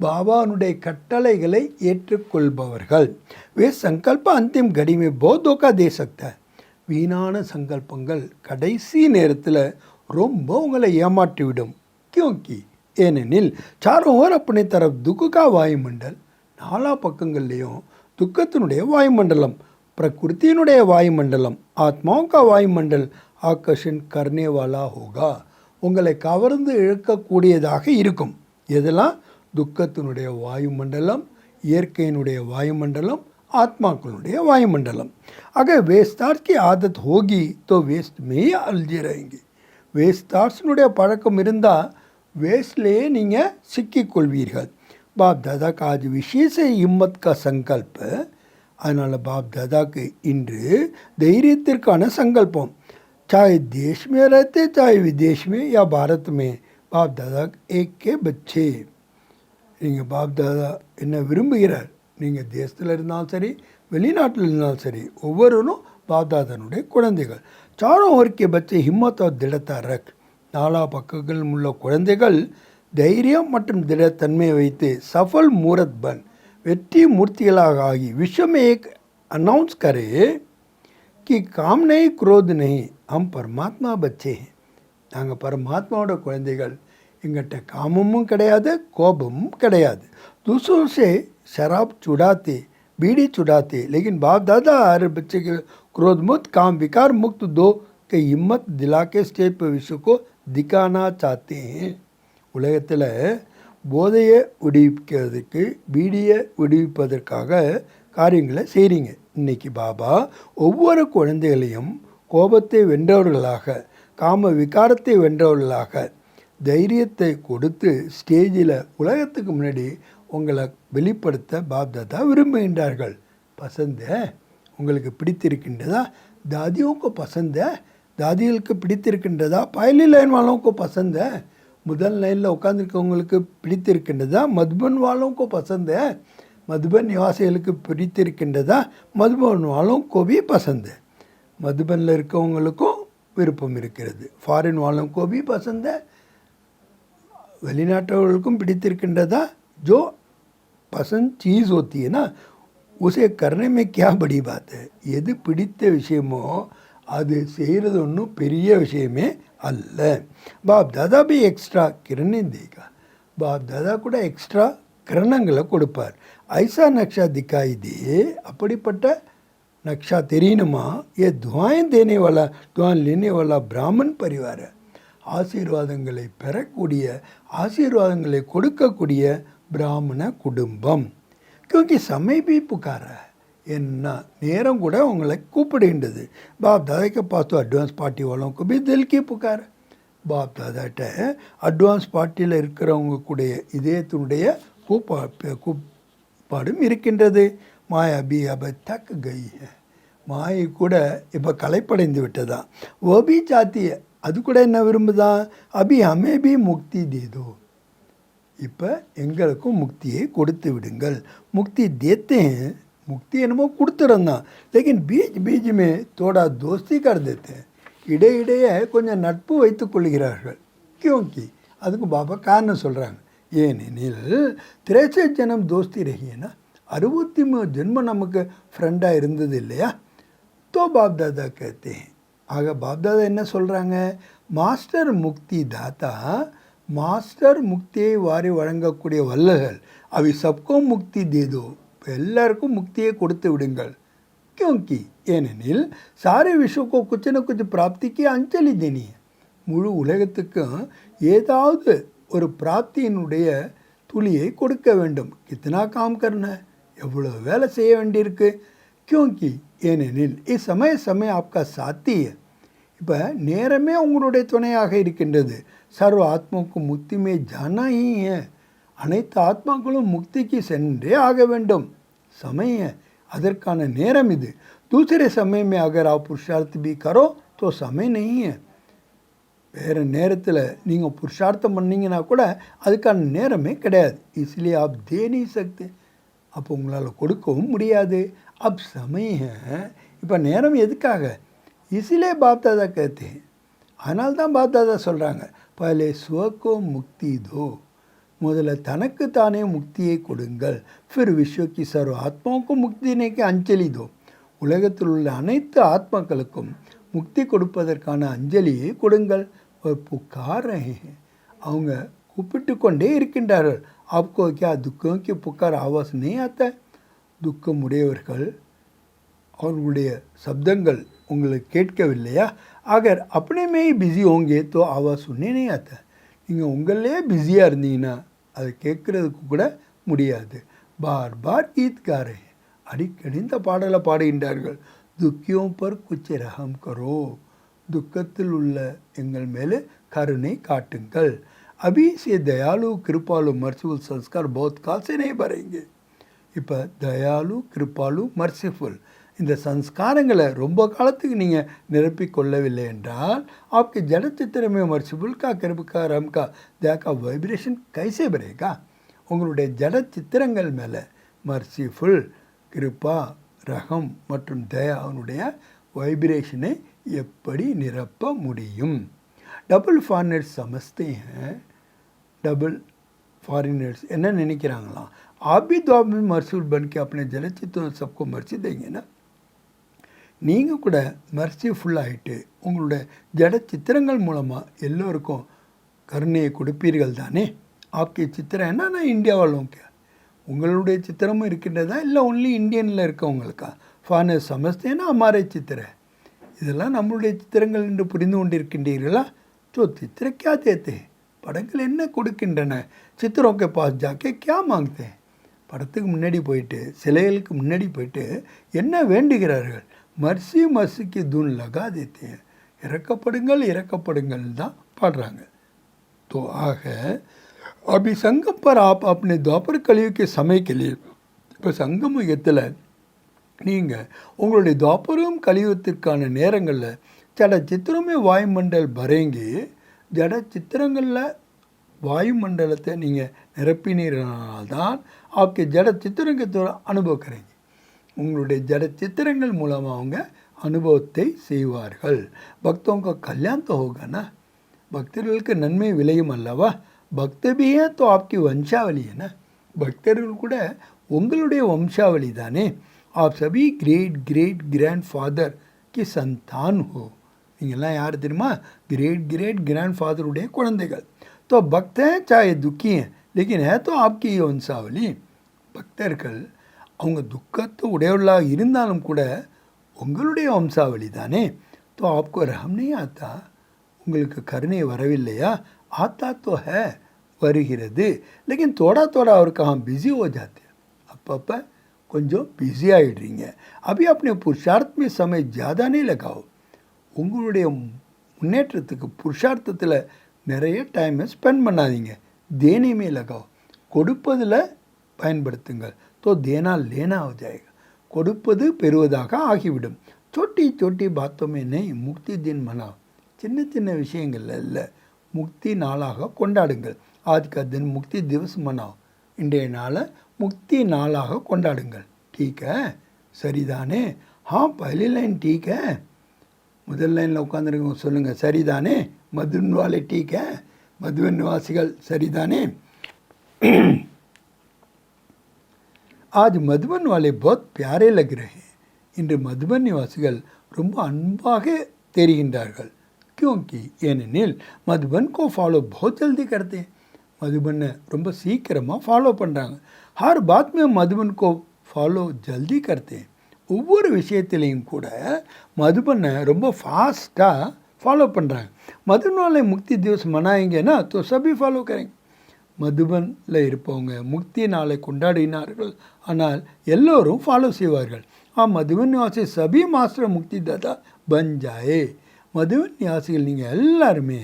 பாபானுடைய கட்டளைகளை ஏற்றுக்கொள்பவர்கள். வே சங்கல்ப அந்திம் கடி में बहुत धोखा दे सकता है. வீணான சங்கல்பங்கள் கடைசி நேரத்தில் ரொம்ப உங்களை ஏமாற்றிவிடும். क्योंकि ஏனெனில் चारों ओर अपने तरफ दुख का वायुमंडल, நாலா பக்கங்கள்லேயும் துக்கத்தினுடைய வாயுமண்டலம், பிரகிருத்தினுடைய வாயுமண்டலம், ஆத்மாவும் கா வாயுமண்டல் ஆகர்ஷன் கர்னே வாலா ஹோகா, உங்களை கவர்ந்து இழுக்கக்கூடியதாக இருக்கும். இதெல்லாம் துக்கத்தினுடைய வாயுமண்டலம், இயற்கையினுடைய வாயுமண்டலம், ஆத்மாக்களுடைய வாயுமண்டலம். अगर वेस्ट थॉट्स की आदत होगी तो वेस्ट में ही उलझे रहेंगे. वेस्ट थॉट्सனுடைய பழக்கம் இருந்தால் வேஸ்ட்லேயே நீங்கள் சிக்கிக்கொள்வீர்கள். बाप दादा का आज विशेष हिम्मत का संकल्प, அதனால் பாப் தாதாக்கு இன்று தைரியத்திற்கான சங்கல்பம். चाहे देश में रहते चाहे विदेश में या भारत में, बाप दादा एक के बच्चे. நீங்கள் பாப் தாதா என்ன விரும்புகிறார்? நீங்கள் தேசத்தில் இருந்தாலும் சரி, வெளிநாட்டில் இருந்தாலும் சரி, ஒவ்வொருவரும் பாப் தாதானுடைய குழந்தைகள். चारों ओर के बच्चे हिम्मत और दृढ़ता रख. நாலா பக்கங்கள் உள்ள குழந்தைகள் தைரியம் மற்றும் திடத்தன்மையை வைத்து சஃபல் மூரத் பன், வெற்றி மூர்த்திகளாக ஆகி விஸ்வம் ஏக் அனௌன்ஸ் करे कि काम नहीं क्रोध नहीं, हम परमात्मा बच्चे हैं. நாங்கள் பரமாத்மாவோட குழந்தைகள், எங்கிட்ட காமமும் கிடையாது கோபமும் கிடையாது. दूसरों से शराब चुड़ाते बीड़ी चुड़ाते, लेकिन बाप दादा हर बच्चे के क्रोध मुक्त काम विकार मुक्त दो के हिम्मत दिला के स्टेज पर विश्व को दिखाना चाहते हैं. உலகத்தில் போதையை விடுவிக்கிறதுக்கு, பீடியை விடுவிப்பதற்காக காரியங்களை செய்கிறீங்க. இன்றைக்கி பாபா ஒவ்வொரு குழந்தைகளையும் கோபத்தை வென்றவர்களாக, காம விகாரத்தை வென்றவர்களாக தைரியத்தை கொடுத்து ஸ்டேஜில் உலகத்துக்கு முன்னாடி உங்களை வெளிப்படுத்த பாப் தாதா விரும்புகின்றார்கள். பசந்த உங்களுக்கு பிடித்திருக்கின்றதா? தாதியோக்கு பசந்த, தாதிகளுக்கு பிடித்திருக்கின்றதா? பயிலி லைன் வாழோக்கு பசந்த, முதல் லைனில் உட்காந்துருக்கவங்களுக்கு பிடித்திருக்கின்றதா? மதுபன் வாழோக்கு பசந்த, மதுபன் நிவாசிகளுக்கு பிடித்திருக்கின்றதா? மதுபன் வாழும் கோபி பசந்த, மதுபனில் இருக்கவங்களுக்கும் விருப்பம் இருக்கிறது. ஃபாரின் வாழும் கோபி பசந்த, வெளிநாட்டவர்களுக்கும் பிடித்திருக்கின்றதா? जो पसंद चीज़ होती है ना, उसे करने में क्या बड़ी बात है. எது பிடித்த விஷயமோ அது செய்கிறது ஒன்றும் பெரிய விஷயமே அல்ல. பாப் தாதா பி எக்ஸ்ட்ரா கிரணே தேகா, பாப் தாதா கூட எக்ஸ்ட்ரா கிரணங்களை கொடுப்பார். ஐசா நக்ஷா திக்காய் தே, அப்படிப்பட்ட நக்ஷா தெரியணுமா? ஏ துவாயம் தேனே வாலா துவான் லேனே வாலா பிராமன் பரிவார, ஆசீர்வாதங்களை பெறக்கூடிய, ஆசீர்வாதங்களை கொடுக்கக்கூடிய பிராமண குடும்பம். क्योंकि समय भी पुकारा है, என்ன நேரம் கூட உங்களை கூப்பிடுகின்றது. பாப் दादा के पास तो एडवांस पार्टी वालों को भी दिल की पुकार. பாப் தாதாட்ட அட்வான்ஸ் பார்ட்டியில் இருக்கிறவங்க கூட இதயத்தினுடைய கூப்பாடும் இருக்கின்றது. மாயா அபி அப தக் கை, மாயை கூட இப்போ களைப்படைந்து விட்டதா. ஓபி சாத்திய, அது கூட என்ன விரும்புதான்? அபி ஹமே பி முக்தி தேதோ, இப்போ எங்களுக்கும் முக்தியை கொடுத்து விடுங்கள். முக்தி தேத்தே हैं, முக்தி என்னமோ கொடுத்துருந்தான். लेकिन बीच बीच में थोड़ा दोस्ती कर देते हैं, இடையிடையே கொஞ்சம் நட்பு வைத்து கொள்கிறார்கள். क्योंकि அதுக்கு பாபா காரணம் சொல்கிறாங்க. ஏனெனில் 63 ஜென்மம் தோஸ்தி ரஹியேனா, 63 ஜென்மம் நமக்கு ஃப்ரெண்டாக இருந்தது இல்லையா? तो बाप दादा कहते हैं. ஆக பாப் தாதா என்ன சொல்கிறாங்க? மாஸ்டர் முக்தி தாத்தா, மாஸ்டர் முக்தியை வாரி வழங்கக்கூடிய வல்லர்கள். அவை சப்கோ முக்தி தேதோ, எல்லாருக்கும் முக்தியை கொடுத்து விடுங்கள். क्योंकि ஏனெனில் सारे विश्व को कुछ न कुछ प्राप्ति की अंजलि देनी है. முழு உலகத்துக்கும் ஏதாவது ஒரு பிராப்தியினுடைய துளியை கொடுக்க வேண்டும். கித்தனா காம் கர்ன, எவ்வளோ வேலை செய்ய வேண்டியிருக்கு. क्योंकि ஏனெனில் சமய சமய ஆப்கா சாத்தி. இப்போ நேரமே உங்களுடைய துணையாக இருக்கின்றது. சர்வ ஆத்மாவுக்கு முக்திமே ஜானா ஹி ஹை, அனைத்து ஆத்மாக்களும் முக்திக்கு சென்றே ஆக வேண்டும். சமய அதற்கான நேரம் இது. दूसरे समय में अगर आप पुरुषार्थ भी करो तो समय नहीं है. வேறு நேரத்தில் நீங்கள் புருஷார்த்தம் பண்ணிங்கன்னா கூட அதுக்கான நேரமே கிடையாது. इसलिए आप दे नहीं सकते. அப்போ உங்களால் கொடுக்கவும் முடியாது. अब समय है, இப்போ நேரம் எதுக்காக? इसलिए बाप दादा कहते हैं, அதனால தான் பாப் தாதா சொல்கிறாங்க, பலே ஸ்வக்கோ முக்தி தோ, முதல்ல தனக்கு தானே முக்தியை கொடுங்கள். फिर विश्व की सर्व आत्माओं को मुक्ति देने की अंजलि दो, உலகத்தில் உள்ள அனைத்து ஆத்மாக்களுக்கும் முக்தி கொடுப்பதற்கான அஞ்சலியை கொடுங்கள். ஒரு புக்கார் ரஹே, அவங்க கூப்பிட்டு கொண்டே இருக்கின்றார்கள். आपको क्या दुखों की पुकार आवाज़ नहीं आता? துக்கம் உடையவர்கள் அவர்களுடைய சப்தங்கள் உங்களுக்கு கேட்கவில்லையா? अगर अपने में ही बिजी होंगे तो आवाज़ सुनने नहीं आता. நீங்கள் உங்களே பிஸியாக இருந்தீங்கன்னா அதை கேட்குறதுக்கு கூட முடியாது. பார் பார் கீத் காரே, அடிக்கடி இந்த பாடலை பாடுகின்றார்கள். துக்கியோं पर कुछ रहम करो, துக்கத்தில் உள்ள எங்கள் மேலே கருணை காட்டுங்கள். अभी से दयालु कृपालु मर्सीफुल संस्कार बहुत काल से नहीं भरेंगे. இப்போ தயாலு கிருப்பாலு மர்சிஃபுல் இந்த சன்ஸ்காரங்களை ரொம்ப காலத்துக்கு நீங்கள் நிரப்பிக் கொள்ளவில்லை என்றால் आपके जड़ चित्र में मर्सिफुल का कृपा का रम का दया का वाइब्रेशन कैसे बनेगा? உங்களுடைய ஜட சித்திரங்கள் மேலே மர்சிஃபுல், கிருப்பா, ரகம் மற்றும் தயா அவனுடைய வைப்ரேஷனை எப்படி நிரப்ப முடியும்? டபுள் ஃபாரினர்ஸ் समझते हैं. डबल फॉरेनर्स என்ன நினைக்கிறாங்களாம்? आप भी दुआ में मर्सीफुल बन के अपने जलचित्र सबको मर्सी देंगे ना. நீங்கள் கூட மர்சிஃபுல் ஆகிட்டு உங்களுடைய ஜட சித்திரங்கள் மூலமாக எல்லோருக்கும் கருணையை கொடுப்பீர்கள் தானே. आपके சித்திரம் என்னன்னா இந்தியா வாழோங்க, உங்களுடைய சித்திரமும் இருக்கின்றதா இல்லை ஒன்லி இந்தியனில் இருக்கவங்களுக்கா? ஃபாரினர் சமஸ்தேனா அமாரே சித்திர, இதெல்லாம் நம்மளுடைய சித்திரங்கள் என்று புரிந்து கொண்டிருக்கின்றீர்களா? ஸோ சித்திர क्या देते हैं, படங்கள் என்ன கொடுக்கின்றன? சித்திரோं के पास जाके क्या मांगते हैं, படத்துக்கு முன்னாடி போயிட்டு சிலைகளுக்கு முன்னாடி போயிட்டு என்ன வேண்டுகிறார்கள்? மர்சி மர்சிக்கு தூன் லகா தேத்தே, இறக்கப்படுங்கள் இறக்கப்படுங்கள் தான் பாடுறாங்க. तो ஆக अभी संगम पर आप अपने द्वापर कलयुग के समय के लिए, இப்போ சங்கம் யுகத்தில் நீங்கள் உங்களுடைய துவாபரம் கலியுகத்திற்கான நேரங்களில் ஜட சித்திரமே வாயுமண்டல் பரேங்கி, ஜட சித்திரங்களில் வாயுமண்டலத்தை நீங்கள் நிரப்பினீர்களால்தான் आपके ஜட சித்திரங்கத்தோட அனுபவிக்கிறீங்க. உங்களுடைய ஜட சித்திரங்கள் மூலமாக அவங்க அனுபவத்தை செய்வார்கள். பக்தோங்க கல்யாணம் ஹோகானா, பக்தர்களுக்கு நன்மை விளையும் அல்லவா? பக்தபியே தோ ஆப்கி வம்சாவளி என்ன, பக்தர்கள் கூட உங்களுடைய வம்சாவளி தானே. आप सभी ग्रेट ग्रेट ग्रैंड फादर की संतान हो. நீங்கள்லாம் யார் தெரியுமா? ग्रेट ग्रेट ग्रैंड फादरुடைய குழந்தைகள். तो भक्त हैं चाहे दुखी हैं लेकिन है तो आपकी वंशावली. பக்தர்கள் அவங்க துக்கத்தை உடையவர்களாக இருந்தாலும் கூட உங்களுடைய வம்சாவளி தானே. तो आपको रहम नहीं आता, உங்களுக்கு கருணை வரவில்லையா? आता तो है, வருகிறது. लेकिन थोड़ा थोड़ा और कहाँ बिजी हो जाते हैं, அப்பப்போ கொஞ்சம் பிஸி ஆகிடுறீங்க. अभी अपने पुरुषार्थ में समय ज़्यादा नहीं लगाओ. உங்களுடைய முன்னேற்றத்துக்கு புருஷார்த்தத்தில் நிறைய டைமை ஸ்பெண்ட் பண்ணாதீங்க. தேனையுமே லகாவோ, கொடுப்பதில் பயன்படுத்துங்கள். तो देना लेना हो जाएगा, கொடுப்பது பெறுவதாக ஆகிவிடும். छोटी छोटी बातों में नहीं मुक्ति दिन मनाओ. சின்ன சின்ன விஷயங்கள்ல இல்லை, முக்தி நாளாக கொண்டாடுங்கள். आज का दिन मुक्ति दिवस मनाओ. இன்றைய நாளை முக்தி நாளாக கொண்டாடுங்கள். ठीक है, சரிதானே? हाँ पहली लाइन ठीक है. முதல் லைனில் உட்காந்துருக்கவங்க சொல்லுங்கள் சரிதானே. மதுவன் வாலே ठीक है, மதுவன் நிவாசிகள் சரிதானே. आज मधुबन वाले बहुत प्यारे लग रहे हैं. இன்று மதுபன் நிவாசிகள் ரொம்ப அன்பாக தெரிகின்றார்கள். क्योंकि ஏனெனில் மதுபன் को फॉलो बहुत जल्दी करते हैं. மதுபனை ரொம்ப சீக்கிரமாக ஃபாலோ பண்ணுறாங்க. हर बात में मधुबन को फॉलो जल्दी करते हैं. ஒவ்வொரு விஷயத்திலையும் கூட மதுபனை ரொம்ப ஃபாஸ்ட்டாக फॉलो பண்ணுறாங்க. மதுபன்ல முக்தி திவஸ் மனாயங்கன்னா तो सभी ஃபாலோ करेंगे. மதுபனில் இருப்பவங்க முக்தி நாளை கொண்டாடினார்கள், ஆனால் எல்லோரும் ஃபாலோ செய்வார்கள். மதுபன் நிவாசி சபி மாஸ்டர் முக்தி தாதா பன் ஜாயே. மதுபன் நிவாசிகள் நீங்கள் எல்லாருமே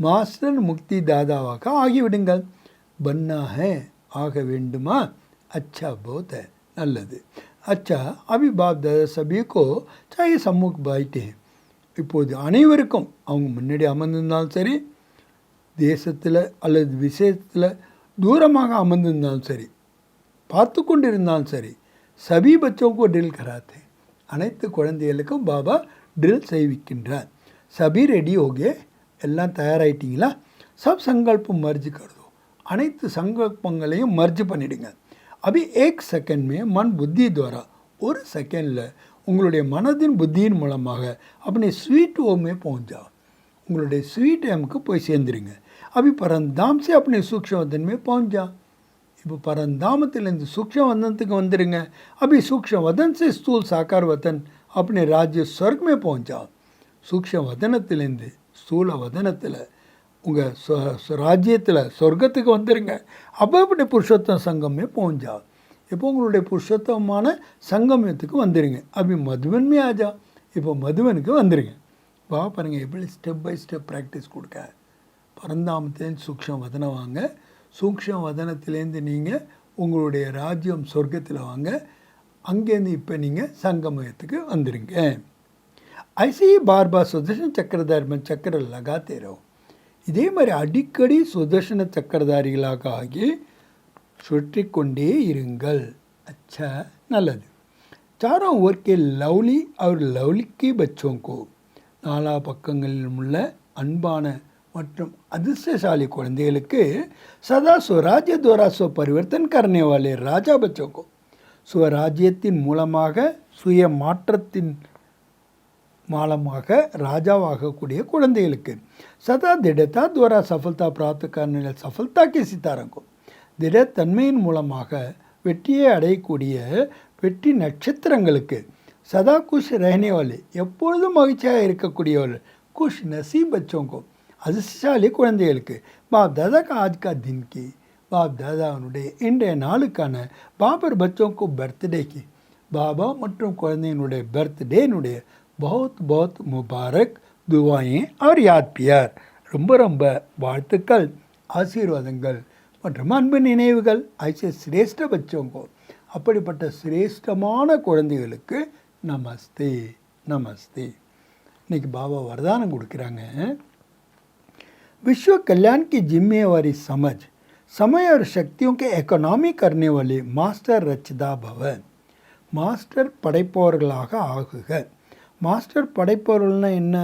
மாஸ்டர் முக்தி தாதாவாக ஆகிவிடுங்கள். பன்னா है ஆக வேண்டுமா? अच्छा बहुत है, நல்லது. अच्छा अभी बाप दादा सभी को चाहे सम्मुख बैठे हैं. இப்போது அனைவருக்கும் அவங்க முன்னாடி அமர்ந்திருந்தாலும் சரி, தேசத்தில் அல்லது விஷயத்தில் தூரமாக அமர்ந்திருந்தாலும் சரி, பார்த்து கொண்டு இருந்தாலும் சரி, சபி பச்சோக்கோ ட்ரில் கராத்தே. அனைத்து குழந்தைகளுக்கும் பாபா ட்ரில் செய்விக்கின்றார். சபி ரெடி ஓகே, எல்லாம் தயாராகிட்டீங்களா? சப் சங்கல்பம் மர்ஜ் கருதோ, அனைத்து சங்கல்பங்களையும் மர்ஜ் பண்ணிடுங்க. அபி ஏக் செகண்ட் மே மன் புத்தி துவாரா, ஒரு செகண்டில் உங்களுடைய மனதின் புத்தியின் மூலமாக அப்படி ஸ்வீட் ஓமே பहुंचा, உங்களுடைய ஸ்வீட் எம்க்கு போய் சேர்ந்துருங்க. அபி பரந்தாம் से अपने सूक्ष्म वतन में पहुंचा. இப்போ பரந்தாமத்திலேருந்து சூக்ஷ்ம வதனத்துக்கு வந்துடுங்க. अभी सूक्ष्म वतन से स्थूल साकार वतन अपने राज्य स्वर्ग में पहुंचा. சூக்ஷ்ம வதனத்திலேருந்து ஸ்தூல வதனத்தில் உங்கள் ராஜ்யத்தில் சொர்க்கத்துக்கு வந்துடுங்க. அப்போ அப்படி புருஷோத்தம் சங்கமே பहुंचा. இப்போ உங்களுடைய புருஷோத்தமான சங்கமத்துக்கு வந்துடுங்க. அப்படி மதுவன்மே ஆஜா, இப்போ மதுவனுக்கு வந்துடுங்க. பாருங்கள் எப்படி ஸ்டெப் பை ஸ்டெப் ப்ராக்டிஸ் கொடுக்க. பரந்தாமத்திலேருந்து சூக்ஷ்ம வதனம் வாங்க, சூக்ஷ்ம வதனத்திலேருந்து நீங்கள் உங்களுடைய ராஜ்யம் சொர்க்கத்தில் வாங்க, அங்கேருந்து இப்போ நீங்கள் சங்கமயத்துக்கு வந்துடுங்க. ஐசி பார் பார் சுதர்ஷன சக்கரதாரி சக்கர லகாத்தே ரோ. இதே மாதிரி அடிக்கடி சுதர்ஷன சக்கரதாரிகளாக ஆகி சுற்றி கொண்டே இருங்கள். अच्छा நல்லது. चारों ओर के लवली और लवली के बच्चों को, நாலா பக்கங்களிலும் உள்ள அன்பான மற்றும் அதிர்ஷ்டசாலி குழந்தைகளுக்கு சதா स्वराज्य द्वारा स्व परिवर्तन करने वाले राजा बच्चों को, சுவராஜ்யத்தின் மூலமாக சுய மாற்றத்தின் மூலமாக ராஜாவாகக்கூடிய குழந்தைகளுக்கு சதா திடத்தா துவரா சஃபல்தா பிராப்த करने சஃபல்தா கே சித்தாரங்கோ, திடத்தன்மையின் மூலமாக வெற்றியை அடையக்கூடிய வெற்றி நட்சத்திரங்களுக்கு சதா குஷ் ரஹனேவாலே, எப்பொழுதும் மகிழ்ச்சியாக இருக்கக்கூடியவர்கள் குஷ் நசீப் பச்சோங்கோ, அதிர்ஷ்டசாலி குழந்தைகளுக்கு பாப் தாதா கா ஆஜ் கா தின் கி, பாப் தாதாவுடைய இன்றைய நாளுக்கான பாபர் பச்சோங்கோ பர்த்டேக்கு, பாபா மற்றும் குழந்தையினுடைய பர்த்டேனுடைய बहुत बहुत मुबारक दुआएं और याद प्यार, ரொம்ப ரொம்ப வாழ்த்துக்கள், ஆசீர்வாதங்கள் மற்றும் அன்பு நினைவுகள். ஐசே சிரேஷ்ட பச்சோங்கோ, அப்படிப்பட்ட சிரேஷ்டமான குழந்தைகளுக்கு நமஸ்தே நமஸ்தே. இன்னைக்கு பாபா வரதானம் கொடுக்குறாங்க. विश्व कल्याण की जिम्मेवारी समझ, समय और शक्तियों के इकोनॉमी करने वाले मास्टर रचदा भव. மாஸ்டர் படைப்பவர்களாக ஆகுக. மாஸ்டர் படைப்பவர்கள்னா என்ன?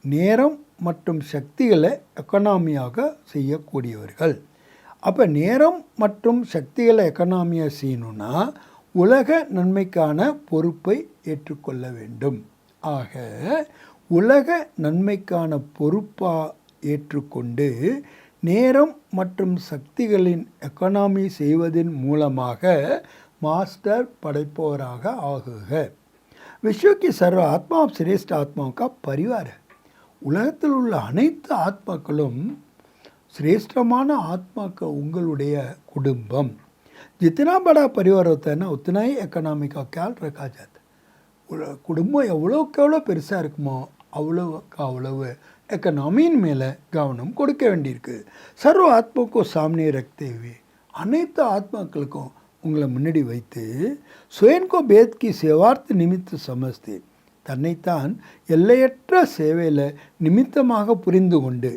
நேரம் மற்றும் சக்திகளை எக்கனாமியாக செய்யக்கூடியவர்கள். அப்போ நேரம் மற்றும் சக்திகளை எக்கனாமியாக செய்யணும்னா உலக நன்மைக்கான பொறுப்பை ஏற்றுக்கொள்ள வேண்டும். ஆக உலக நன்மைக்கான பொறுப்பாக ஏற்றுக்கொண்டு நேரம் மற்றும் சக்திகளின் எக்கனாமி செய்வதன் மூலமாக மாஸ்டர் படைப்பவராக ஆகுக. विश्व की सर्व आत्मा श्रेष्ठ आत्माओं का परिवार है. உலகத்தில் உள்ள அனைத்து ஆத்மாக்களும் சிரேஷ்டமான ஆத்மாக்க உங்களுடைய குடும்பம். जितना बड़ा परिवार होता है ना उतना ही इकोनॉमी का ख्याल रखा जाता है. குடும்பம் எவ்வளோக்கு எவ்வளோ பெருசாக இருக்குமோ அவ்வளோக்கு அவ்வளவு எக்கனாமியின் மேலே கவனம் கொடுக்க வேண்டியிருக்கு. சர்வ ஆத்மாக்கோ சாமனே ரக்தே हुए, அனைத்து ஆத்மாக்களுக்கும் உங்களை முன்னாடி வைத்து சுயன்கோ பேத்கி சேவார்த்த நிமித்த சமஸ்தே, தன்னைத்தான் எல்லையற்ற சேவையில் நிமித்தமாக புரிந்து கொண்டு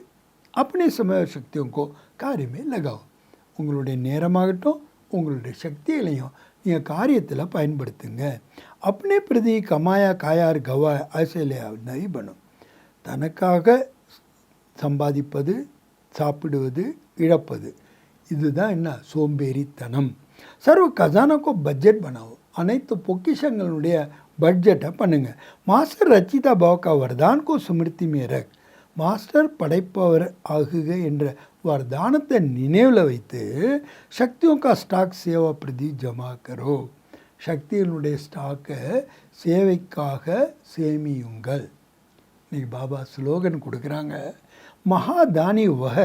அப்படி சமய சக்தியோங்கோ காரியமே லகாவும், உங்களுடைய நேரமாகட்டும் உங்களுடைய சக்திகளையும் நீங்கள் காரியத்தில் பயன்படுத்துங்க. अपने प्रति कमाया कायार गवा ऐसे ले नहीं बनो. தனக்காக சம்பாதிப்பது, சாப்பிடுவது, இழப்பது, இதுதான் என்ன? சோம்பேறித்தனம். சர்வ கஜானாக்கோ பட்ஜெட் बनाओ, அனைத்து பொக்கிஷங்களுடைய பட்ஜெட்டை பண்ணுங்கள். மாஸ்டர் ரச்சிதா பாவக்கா வரதான்கோ ஸ்மிருதி மேரக், மாஸ்டர் படைப்பவர் ஆகுக என்ற வரதானத்தை நினைவில் வைத்து சக்தியோं का स्टॉक सेवा प्रति जमा करो, சக்தியினுடைய ஸ்டாக்கை சேவைக்காக சேமியுங்கள். இன்னைக்கு பாபா ஸ்லோகன் கொடுக்குறாங்க, महादानी वह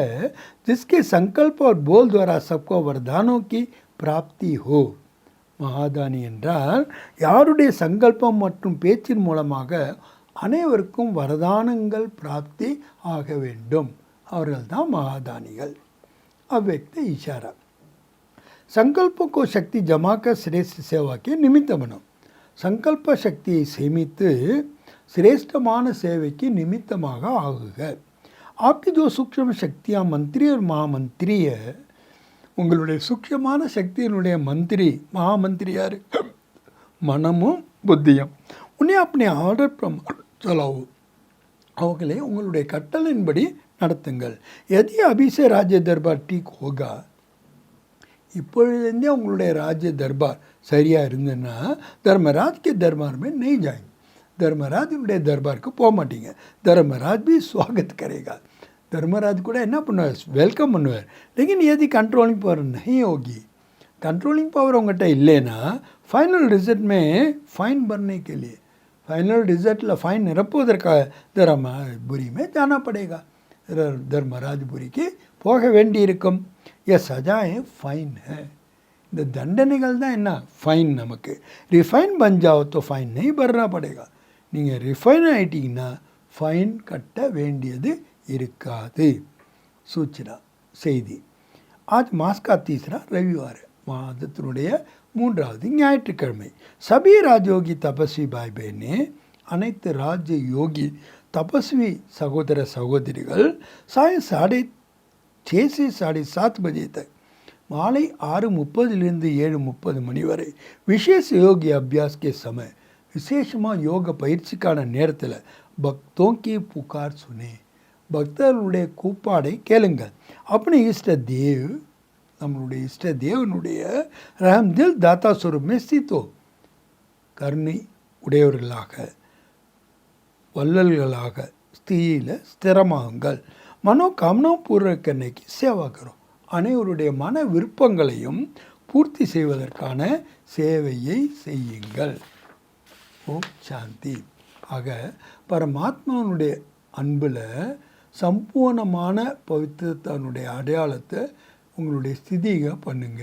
जिसके संकल्प और बोल द्वारा सबको वरदानों की प्राप्ति हो. மகாதானி என்றால் யாருடைய சங்கல்பம் மற்றும் பேச்சின் மூலமாக அனைவருக்கும் வரதானங்கள் பிராப்தி ஆக வேண்டும். அவர்கள் தான் மகாதானிகள். अव्यक्त इशारा. संकल्पों को शक्ति जमाकर श्रेष्ठ सेवा के निमित्त बनो. संकल्प शक्तिயை சேமித்து சிரேஷ்டமான சேவைக்கு நிமித்தமாக ஆகுக. आपकी जो सूक्ष्म शक्तियाँ मंत्री और महामंत्री है, உங்களுடைய சூக்ஷ்மமான சக்தியினுடைய மந்திரி महामंत्री யார்? மனமும் புத்தியும். உன்னை अपने ऑर्डर प्रमाण चलाओ. அவங்களே உங்களுடைய கட்டளையின்படி நடத்துங்கள். यदि अभी से राज्य दरबार ठीक होगा, இப்பொழுதே உங்களுடைய ராஜ்ய தர்பார் சரியாக இருந்ததுன்னா தர்மராஜ் के दरबार में नहीं जाएंगे. தர்மராஜனுடைய தர்பாருக்கு போக மாட்டீங்க. தர்மராஜ் भी स्वागत करेगा. धर्मराज கூட என்ன பண்ணுவார்? வெல்கம் பண்ணுவார். लेकिन यदि कंट्रोलिंग पावर नहीं होगी, कंट्रोलिंग पावर उंगटा இல்லைனா फाइनल रिजल्ट में फाइन भरने के लिए फाइनल रिजल्ट फाइन நிரப்புவதற்காக धर्मपुरी में जाना पड़ेगा. धर्मराजपुरी के போக வேண்டியிருக்கும். ये सजाएं फाइन है. இந்த தண்டனைகள் தான் என்ன? ஃபைன். நமக்கு ரிஃபைன் பன் जाओ तो फाइन नहीं भरना पड़ेगा. நீங்கள் ரிஃபைன் ஆகிட்டீங்கன்னா ஃபைன் கட்ட வேண்டியது இருக்காது. சூச்சனா செய்தி. आज मास का तीसरा रविवार है. மாதத்தினுடைய மூன்றாவது ஞாயிற்றுக்கிழமை. சபி ராஜயோகி தபஸ்வி பாய் பहने, அனைத்து ராஜ யோகி தபஸ்வி சகோதர சகோதரிகள் சாயம் 6:30 से 7:30 बजे तक, மாலை 6:30 7:30 மணி வரை விசேஷ யோகி அபியாஸ் के समय, விசேஷமாக யோக பயிற்சிக்கான நேரத்தில் பக்தோं की पुकार सुने, பக்தர்களுடைய கூப்பாடை கேளுங்கள். अपने इष्ट देव, நம்மளுடைய இஷ்ட தேவனுடைய ரஹம்தில் தாத்தா ஸ்வரூபமே ஸ்திதோ, கருணை உடையவர்களாக வள்ளல்களாக ஸ்திதியில் ஸ்திரமாகுங்கள். மனோகாமனா பூர்வ கன்னைக்கு சேவா கரும், அனைவருடைய மன விருப்பங்களையும் பூர்த்தி செய்வதற்கான சேவையை செய்யுங்கள். ஓம் சாந்தி. ஆக பரமாத்மாவுடைய அன்பில் சம்பூர்ணமான பவித்திரத்தினுடைய அடையாளத்தை உங்களுடைய ஸ்திதிக பண்ணுங்க.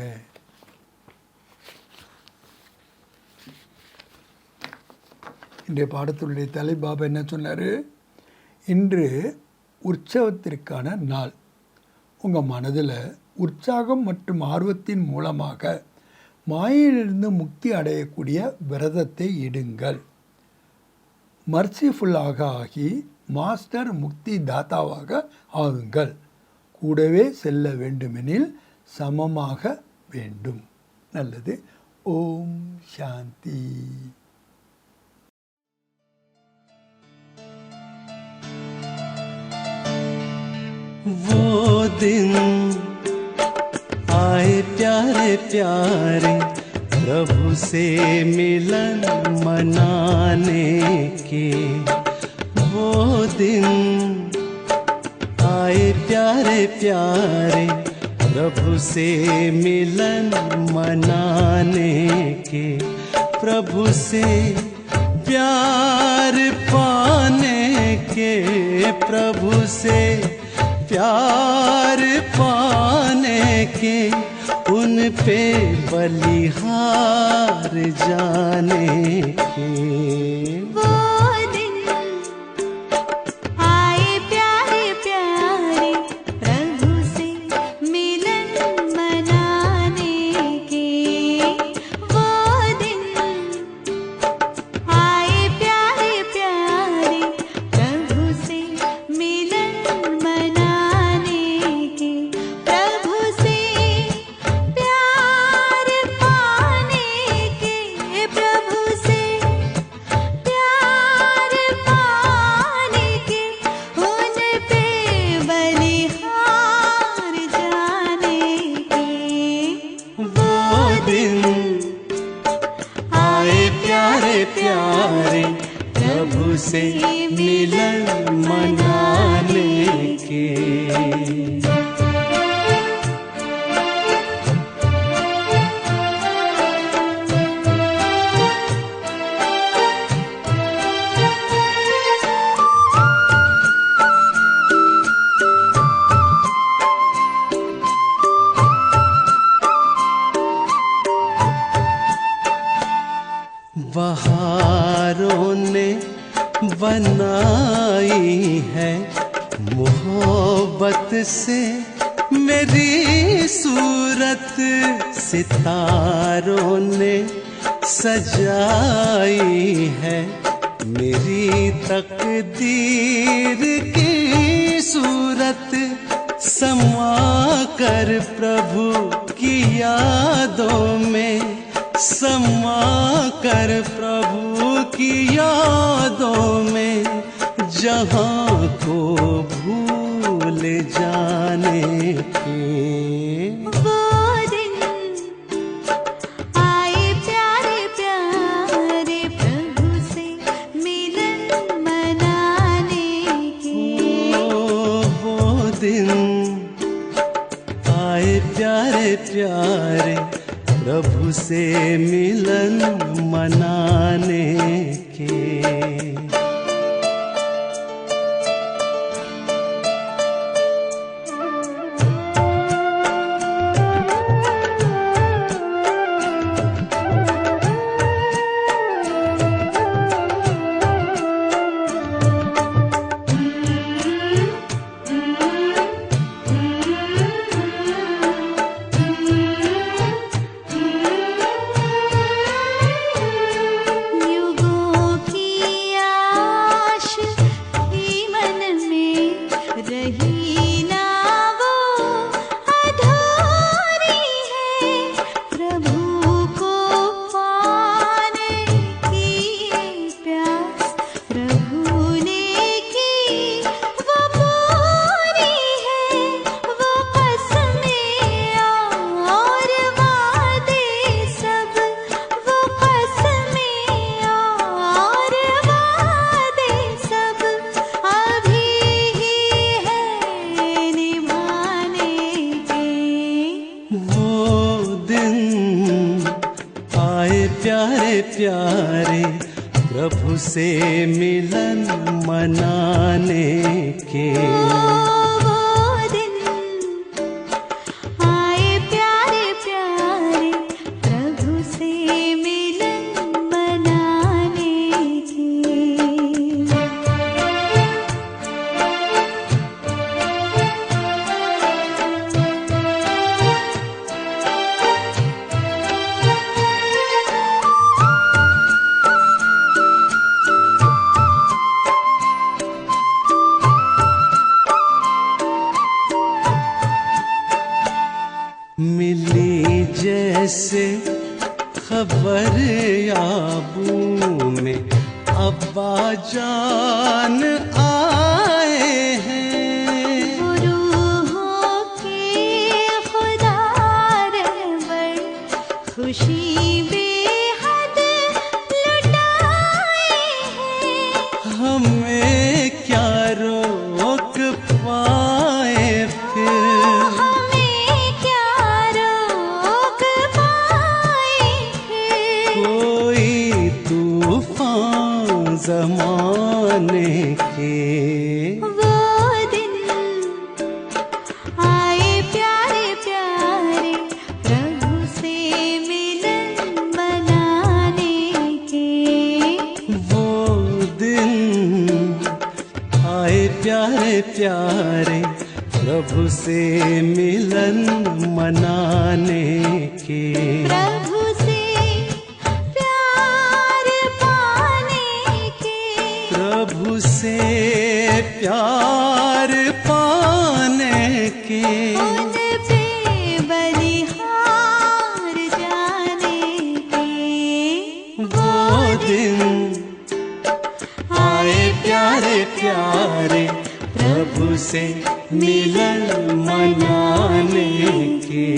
இன்றைய பாடத்தினுடைய தலை பாபா என்ன சொன்னார்? இன்று உற்சவத்திற்கான நாள். உங்கள் மனதில் உற்சாகம் மற்றும் ஆர்வத்தின் மூலமாக மாயிலிருந்து முக்தி அடையக்கூடிய விரதத்தை இடுங்கள். மர்சிஃபுல்லாக ஆகி மாஸ்டர் முக்தி தாத்தாவாக ஆகுங்கள். கூடவே செல்ல வேண்டுமெனில் சமமாக வேண்டும். நல்லது. ஓம் சாந்தி. वो दिन आए प्यारे प्यारे प्रभु से मिलन मनाने के, वो दिन आए प्यारे प्यारे प्रभु से मिलन मनाने के, प्रभु से प्यार पाने के, प्रभु से प्यार पाने के, उन पे बलिहार जाने के। वो दिन आए प्यारे प्यारे प्रभु से मिलन मनाने के, वो दिन आए प्यारे प्यारे प्रभु से मिलन मनाने के, प्रभु से प्यार पाने के, प्रभु से प्यार पाने के, उन पे बलिहार जाने के। वो दिन आए प्यारे प्यारे प्रभु से मिलन मनाने के। सितारों ने बनाई है मोहब्बत से मेरी सूरत, सितारों ने सजाई है मेरी तकदीर की सूरत। समा कर प्रभु की यादों में, समा कर प्रभु की यादों में, जहां को भूल जाने के। वो दिन आए प्यारे प्यारे प्रभु से मिलन मनाने के। वो दिन आए प्यारे प्यारे प्रभु से मिलन मनाने के। प्यारे प्रभु से मिलन मनाने के। वो दिन आए प्यारे प्यारे प्रभु से मिलन मनाने के। मिली जैसे खबर याबू में अब्बा जान आए हैं। रूहों के खुदा रहबर खुशी बेहद लुटाए हैं। हमें क्या रोक पाए फिर, हमें क्या रोक पाए फिर। कोई तूफान ज़माने के। वो दिन आए प्यारे प्यारे प्रभु से मिलन मनाने के। वो दिन आए प्यारे प्यारे प्रभु से मिलन मनाने के। प्रभु से प्यार पाने के। प्रभु से प्यार पाने के। उन पे बलिहार जाने के। वो दिन आए प्यारे प्यारे प्रभु से मिलन मनाने के।